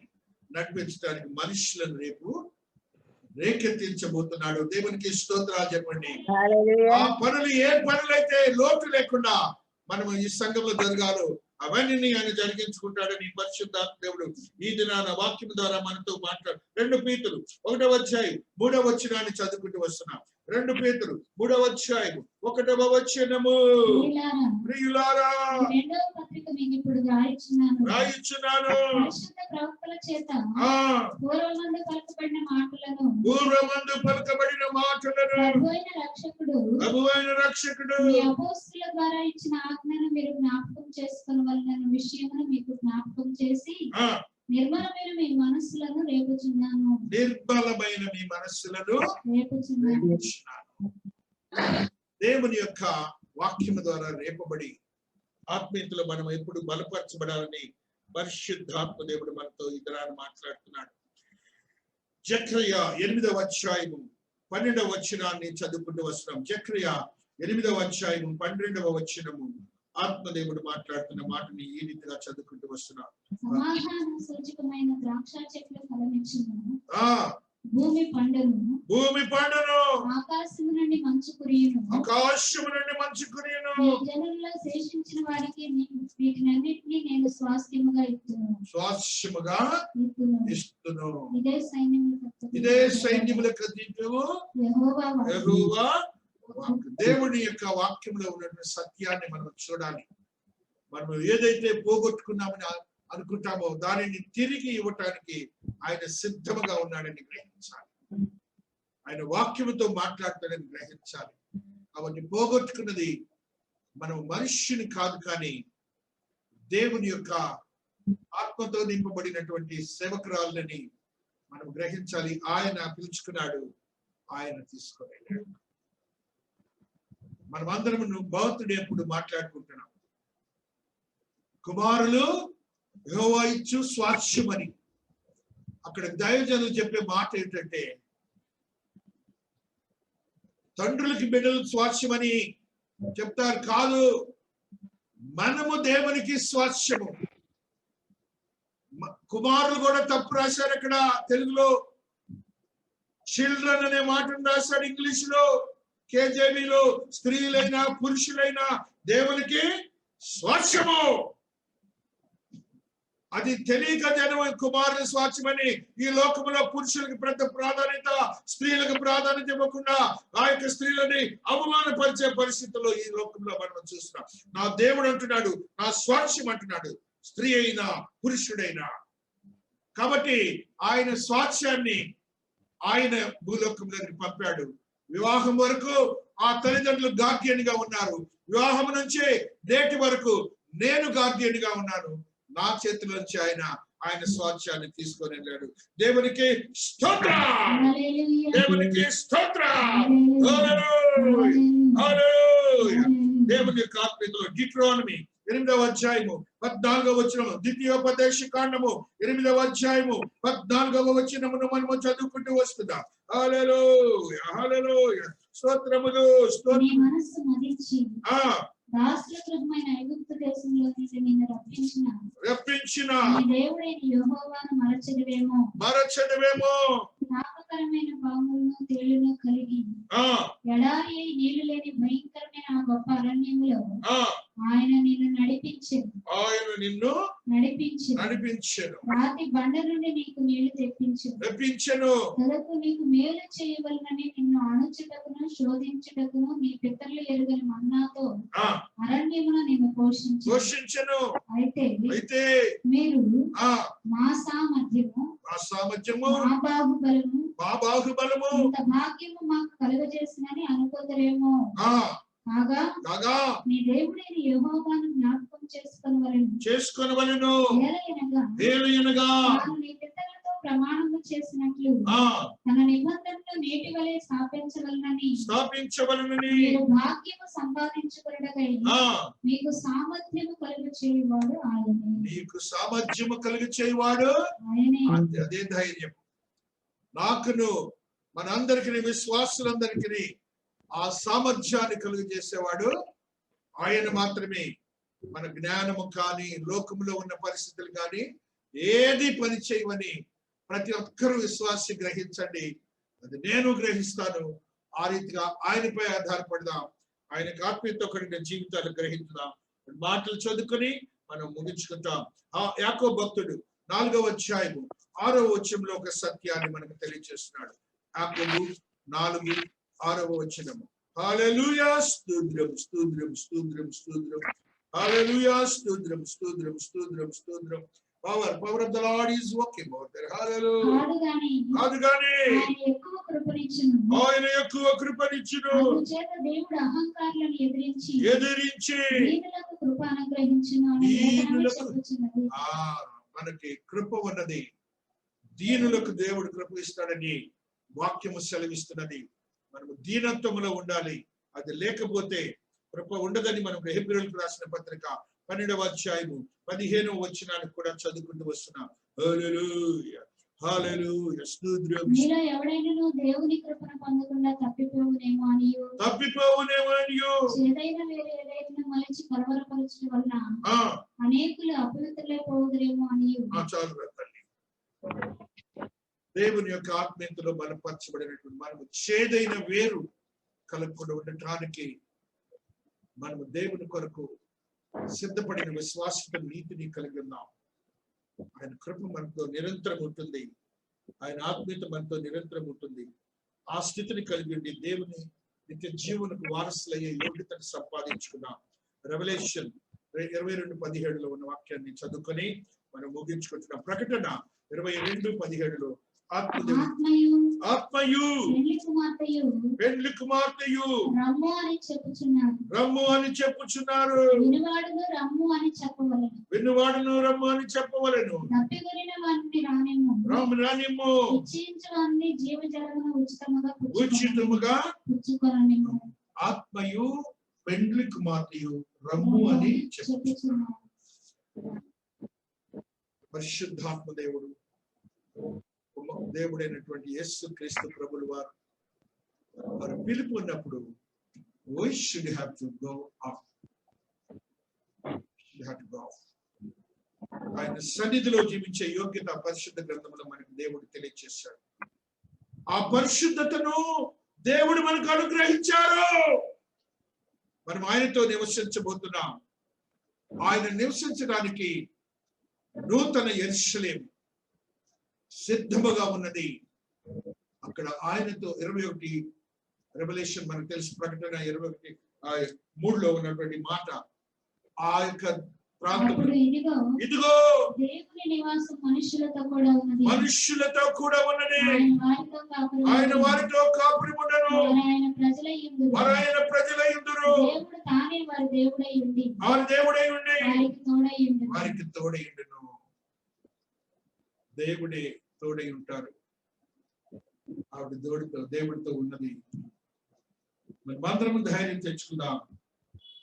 నడిపించడానికి మనుషులను రేపు రేకెత్తించబోతున్నాడు. దేవునికి స్తోత్రాలు చెప్పండి. ఆ పనులు ఏ పనులైతే లోటు లేకుండా మనము ఈ సంఘంలో జరగాలో అవన్నీ ఆయన జరిగించుకుంటాడని పరిశుద్ధాత్మ దేవుడు ఈ దినాన వాక్యం ద్వారా మనతో మాట్లాడు. 2 పీతరు 1వ అధ్యాయం 3వ వచనాన్ని చదువుకుంటూ వస్తున్నాం. 2 పీతరు 3వ అధ్యాయం 1వ వచనము. ప్రియులారా, రెండవ పత్రిక మీకు ఇప్పుడు రాయిచున్నాను. పరిశుద్ధ ప్రవక్తల చేత పూర్వమందు పలుకబడిన మాటలను ప్రభువైన రక్షకుడు మీ అపోస్తలుల ద్వారా ఇచ్చిన ఆజ్ఞను మీరు జ్ఞాపకం చేసుకొనవలెనన్న విషయమును మీకు జ్ఞాపకం చేసి నిర్మలమైన మీ మనస్సులను రేపుచున్నాను. నిర్మలమైన మీ మనస్సులను రేపుచున్నాను. దేవుని యొక్క వాక్యము ద్వారా రేపబడి ఆత్మీయతలో మనం ఎప్పుడు బలపరచబడాలని పరిశుద్ధాత్మ దేవుడు మనతో ఇద్దరాన్ని మాట్లాడుతున్నాడు. జకర్యా 8వ అధ్యాయము 12వ వచనాన్ని చదువుకుంటూ వస్తున్నాం. జకర్యా 8వ అధ్యాయము 12వ వచనము ఆత్మదేవుడు మాట్లాడుతున్న మాటని ఈ రీతిగా చదువుకుంటూ వస్తున్నాం. సమాధాన సూచకమైన ద్రాక్ష చెట్లు ఫలమిచ్చును, భూమి పండును, ఆకాశము నుండి మంచు కురియును, జనుల్లో శేషించిన వారికి వీటినన్నిటినీ నేను స్వాస్థ్యముగా ఇస్తును. ఇదే సైన్యములకు అధిపతియు యెహోవా. దేవుని యొక్క వాక్యంలో ఉన్నటువంటి సత్యాన్ని మనం చూడాలి. మనం ఏదైతే పోగొట్టుకున్నామని అనుకుంటామో దానిని తిరిగి ఇవ్వటానికి ఆయన సిద్ధంగా ఉన్నాడని గ్రహించాలి. ఆయన వాక్యముతో మాట్లాడతాడని గ్రహించాలి. అవన్నీ పోగొట్టుకున్నది మనం మనుష్యుని కాదు, కానీ దేవుని యొక్క ఆత్మతో నింపబడినటువంటి సేవకురాలని మనం గ్రహించాలి. ఆయన పిలుచుకున్నాడు, ఆయన తీసుకొని వెళ్ళాడు. మనమందరం బర్త్డే అప్పుడు మాట్లాడుకుంటున్నాం. కుమారులు యెహోవా ఇచ్చు స్వాస్థ్యమని. అక్కడ దైవజనులు చెప్పే మాట ఏంటంటే, తండ్రులకి బిడ్డలు స్వాస్థ్యమని చెప్తారు. కాదు, మనము దేవునికి స్వాస్థ్యము. కుమారులు కూడా తప్పు రాశారు. అక్కడ తెలుగులో చిల్డ్రన్ అనే మాటను రాశాడు. ఇంగ్లీష్ లో కేజేబీలో స్త్రీలైనా పురుషులైనా దేవునికి స్వాస్థ్యము. అది తెలియక జనం కుమారుని స్వాస్థ్యమని ఈ లోకంలో పురుషులకు పెద్ద ప్రాధాన్యత, స్త్రీలకు ప్రాధాన్యత ఇవ్వకుండా ఆ యొక్క స్త్రీలని అవమానపరిచే పరిస్థితుల్లో ఈ లోకంలో మనం చూస్తున్నాం. నా దేవుడు అంటున్నాడు, నా స్వాస్థ్యం అంటున్నాడు, స్త్రీ అయినా పురుషుడైనా. కాబట్టి ఆయన స్వాస్థ్యాన్ని ఆయన భూలోకంలోకి పంపాడు. వివాహం వరకు ఆ తల్లిదండ్రులు గార్డియన్ గా ఉన్నారు. వివాహం నుంచి నేటి వరకు నేను గార్డియన్ గా ఉన్నాను. నా చేతిలో నుంచి ఆయన స్వాస్థ్యాన్ని తీసుకొని వెళ్ళాడు. దేవునికి స్తోత్రం, దేవునికి స్తోత్రం. దేవుని యొక్క ఆత్మీయతలో డిట్రోనమీ 8వ అధ్యాయము 14వ వచనము, ద్వితీయోపదేశ కాండము 8వ అధ్యాయము 14వ వచనమును మనము చదువుకుంటూ వస్తున్నాం. హల్లెలూయా, హల్లెలూయా, స్తోత్రములు, దాసులమైన ఐగుప్తు దేశంలో నిన్ను రప్పించిన దేవుడైన యెహోవాను మరచెదవేమో. జ్ఞాపకరమైన పాములను తేలును కలిగి ఎడారి నీళ్లు లేని భయంకరమైన ఆ గొప్ప అరణ్యములో ఆయన నిన్ను నడిపించెను. రాతి బండ నుండి నీకు నీళ్లు తెప్పించెను. తలకు నీకు మేలు చేయవలనని నిన్ను అణుచుటకును శోధించుటకును నీ పితరులు ఎరుగని మన్నాతో అరణ్యమున నిన్ను పోషించెను. అయితే మీరు మా సామర్థ్యము మా బాహుబలము ఇంత భాగ్యము మాకు కలుగజేసినని అనుకోదరేమో. కాగా నీ దేవుడైన యెహోవాను జ్ఞాపకం చేసుకొనవలెను. ఏలయనగా నీ పితరులతో ప్రమాణము చేసినట్లు తన నిబంధనను నేటి వలె స్థాపించవలనని మీరు భాగ్యము సంపాదించుకొనుటకై మీకు సామర్థ్యము కలుగు చేయువాడు ఆయనే. నీకు సామర్థ్యము కలుగు చేయువాడు ఆయనే. అదే ధైర్యం నాకును మనందరికీ, విశ్వాసులందరికీ ఆ సామర్థ్యాన్ని కలుగు చేసేవాడు ఆయన మాత్రమే. మన జ్ఞానము కానీ లోకములో ఉన్న పరిస్థితులు కానీ ఏది పని చేయవని ప్రతి ఒక్కరూ విశ్వాసి గ్రహించండి. అది నేను గ్రహిస్తాను. ఆ రీతిగా ఆయనపై ఆధారపడదాం. ఆయనకు ఆత్మీయతో కూడిన జీవితాలు గ్రహించుదాం. మాటలు చదువుకొని మనం ముగించుకుంటాం. యాకోబు భక్తుడు 4వ అధ్యాయము 6వ వచనంలో ఒక సత్యాన్ని మనకు తెలియజేస్తున్నాడు. యాకోబు 4:6 వచనము. హల్లెలూయా, స్తోత్రం స్తోత్రం స్తోత్రం స్తోత్రం. హల్లెలూయా, స్తోత్రం స్తోత్రం స్తోత్రం స్తోత్రం. Power of the Lord is working out there. Hallelujah. కాదుగాని ఆయన ఎక్కువ కృపనిచ్చును. అందుచేత దేవుడు అహంకారులను ఎదిరించి దీనులకు కృప అనుగ్రహించును అని చెప్పుచున్నది. మనకి కృప ఉన్నది. దీనులకు దేవుడు కృప ఇస్తాడని వాక్యము సెలవిస్తున్నది. మనము దీనత్వములో ఉండాలి. అది లేకపోతే కృప ఉండదని మనం హెబ్రీయులకు రాసిన పత్రిక 12వ అధ్యాయము 15వ వచనాన్ని కూడా చదువుకుంటూ వస్తున్నాం. హల్లెలూయా హల్లెలూయా స్తోత్రం. మీలో ఎవడైనాను దేవుని కృపను పొందకుండా తప్పిపోవునేమో అనియు చేదైన వేరే ఏదైనా మలచి కలవరపరచడం వలన అనేకులు అపవిత్రులైపోవుదురేమో అనియు. చాలు తల్లి, దేవుని యొక్క ఆత్మీయతలో బలపరచబడినటువంటి మనము చేదైన వేరు కలగకుండా ఉండటానికి మనము దేవుని కొరకు సిద్ధపడిన విశ్వాసత నీతిని కలిగి ఉన్నాం. ఆయన కృప మనతో నిరంతరం ఉంటుంది. ఆయన ఆత్మీయత మనతో నిరంతరం ఉంటుంది. ఆ స్థితిని కలిగి ఉండి దేవుని నిత్య జీవనకు వారసులయ్యే యోగ్యతను సంపాదించుకున్నాం. రెవల్యూషన్ 22:17 ఉన్న వాక్యాన్ని చదువుకొని మనం ముగించుకుంటున్నాం. ప్రకటన 22:17 ఆత్మయు పెండ్లి కుమార్తెయు రమ్ము అని చెప్పుచున్నారు. వినువాడును రమ్ము అని చెప్పవలెను. రానిమ్ము ఉచితముగా. ఆత్మయు పెండ్లి కుమార్తెయు రమ్ము అని చెప్పుచున్నారు. పరిశుద్ధాత్మ దేవుడు దేవుడైనటువంటి యేసు క్రీస్తు ప్రభుల వారు పిలుపు ఉన్నప్పుడు we should have to go up. ఆయన సన్నిధిలో జీవించే యోగ్యత పరిశుద్ధ గ్రంథంలో మనకు దేవుడు తెలియజేశాడు. ఆ పరిశుద్ధతను దేవుడు మనకు అనుగ్రహించారు. మనం ఆయనతో నివసించబోతున్నాం. ఆయన నివసించడానికి నూతన యెరూషలేము సిద్ధముగా ఉన్నది. అక్కడ ఆయనతో 21 రెవల్యూషన్ మనకు తెలుసు. ప్రకటన 21:3 ఉన్నటువంటి మాట ఆ యొక్క ప్రాంతం ఇదిగో దేవుని నివాసం మనుషులతో కూడా ఉన్నది. ఆయన వారితో కాపురి ఉండను. ఆయన ప్రజలయ్యుందురు. వారి దేవుడై ఉండి వారికి తోడై ఉండును. దేవుడే తోడై ఉంటారు. ఆవిడ దేవుడితో ఉన్నది. మరి మాత్రము ధైర్యం తెచ్చుకుందాం.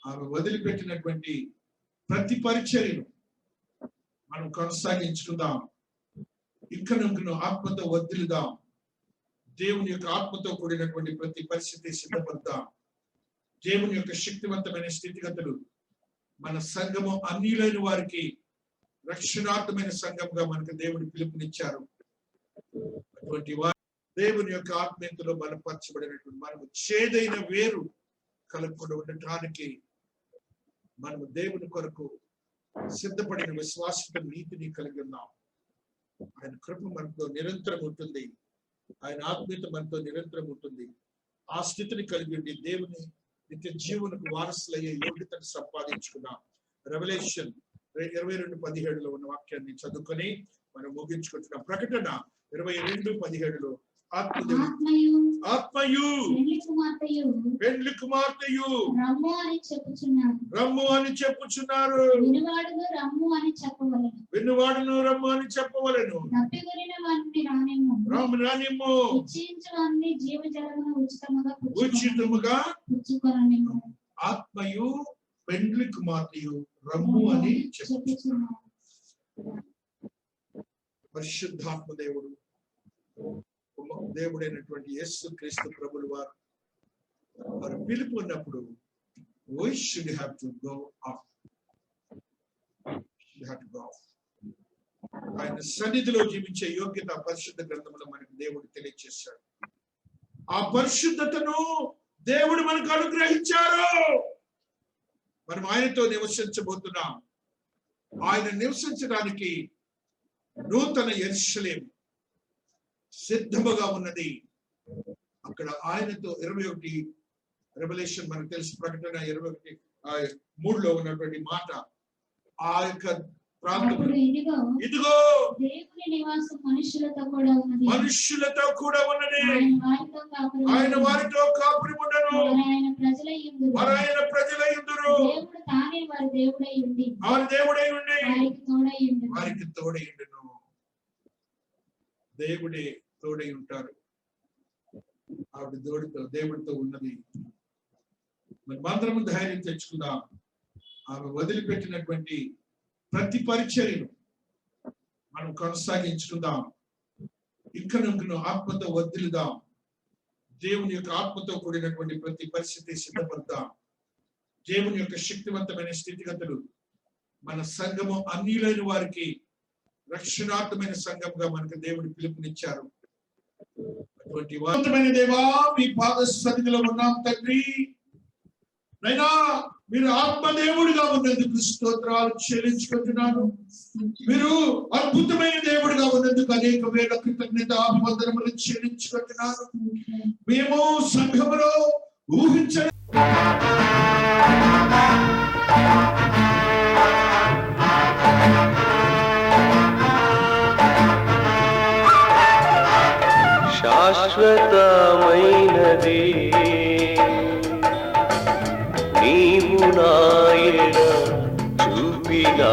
ఆమె వదిలిపెట్టినటువంటి ప్రతి పరిచర్యను మనం కొనసాగించుకుందాం. ఇంకను ఆత్మతో వదిలిదాం. దేవుని యొక్క ఆత్మతో కూడినటువంటి ప్రతి పరిస్థితి సిద్ధపడతాం. దేవుని యొక్క శక్తివంతమైన స్థితిగతులు మన సంఘము అన్నిలైన వారికి రక్షణార్థమైన సంఘంగా మనకు దేవుడు పిలుపునిచ్చారు. అటువంటి వారు దేవుని యొక్క ఆత్మీయతలో బలపరచబడినటువంటి మనము చేదైన వేరు కలగకుండా ఉండటానికి మనము దేవుని కొరకు సిద్ధపడిన విశ్వాసత నీతిని కలిగి ఉన్నాం. ఆయన కృప మనతో నిరంతరం ఉంటుంది. ఆయన ఆత్మీయత మనతో నిరంతరం ఉంటుంది. ఆ స్థితిని కలిగి ఉండి దేవుని నిత్య జీవనకు వారసులయ్యే యోగ్యతను సంపాదించుకున్నాం. రెవల్యూషన్ 22:17 ఉన్న వాక్యాన్ని చదువుకొని మనం ముగించుకుంటున్నాం. ప్రకటన 22:17 ఆత్మయు పెండ్లి కుమార్తెయు రమ్ము అని చెప్పుచున్నారు. వినువాడును రమ్ము అని చెప్పవలెను. రానిమ్ము ఉచితముగా. ఆత్మయు పెండ్లి కుమార్తెయు రమ్ము అని చెప్పుచున్నారు. పరిశుద్ధాత్మ దేవుడు దేవుడైనటువంటి యేసు క్రీస్తు ప్రభుల వారు పిలుపు ఉన్నప్పుడు we should have to go up. that God. ఆయన సన్నిధిలో జీవించే యోగ్యత పరిశుద్ధ గ్రంథంలో మనకు దేవుడు తెలియజేశాడు. ఆ పరిశుద్ధతను దేవుడు మనకు అనుగ్రహించారు. మనం ఆయనతో నివసించబోతున్నాం. ఆయన నివసించడానికి నూతన యెరూషలేము సిద్ధముగా ఉన్నది. అక్కడ ఆయనతో 21 రెవల్యూషన్ మనకు తెలుసు, ప్రకటన 21:3 ఉన్నటువంటి మాట. ఆ యొక్క ప్రాంతం ఇదిగో దేవుని నివాసం మనుషులతో కూడా ఉన్నది, మనుషులతో కూడా ఉన్నది. ఆయన ఆయన వారితో కాపురి ఉండను, ఆయన ప్రజలై యుందురు. ఆయన ప్రజలై యుందురు. దేవుడు తానే వారి దేవుడై ఉండి వారి దేవుడై ఉండి వారికి తోడై ఉండును. వారికి తోడై ఉండును. దేవుడే తోడై ఉంటారు. ఆవిడ దేవుడితో ఉన్నది. మరి మాత్రము ధైర్యం తెచ్చుకుందాం. ఆమె వదిలిపెట్టినటువంటి ప్రతి పరిచర్యను మనం కొనసాగించుకుందాం. ఇంకను ఆత్మతో వదిలిదాం. దేవుని యొక్క ఆత్మతో కూడినటువంటి ప్రతి పరిస్థితి సిద్ధపడతాం. దేవుని యొక్క శక్తివంతమైన స్థితిగతులు మన సంఘము అన్యులైన వారికి రక్షణార్థమైన సంఘంగా మనకు దేవుడు పిలుపునిచ్చారు. అటువంటి వంతమైన దేవా, మీ పాద సన్నిధిలో ఉన్నాం తండ్రి. నైనా మీరు ఆత్మదేవుడిగా ఉన్నందుకు స్తోత్రాలు చెల్లించుకుంటున్నాను. మీరు అద్భుతమైన దేవుడిగా ఉన్నందుకు అనేక వేల కృతజ్ఞతాభివందనములు చెల్లించుకుంటున్నాను. మేము సంఘములో ఊహించని శాశ్వతమైనది నీవు నాయన చూపినా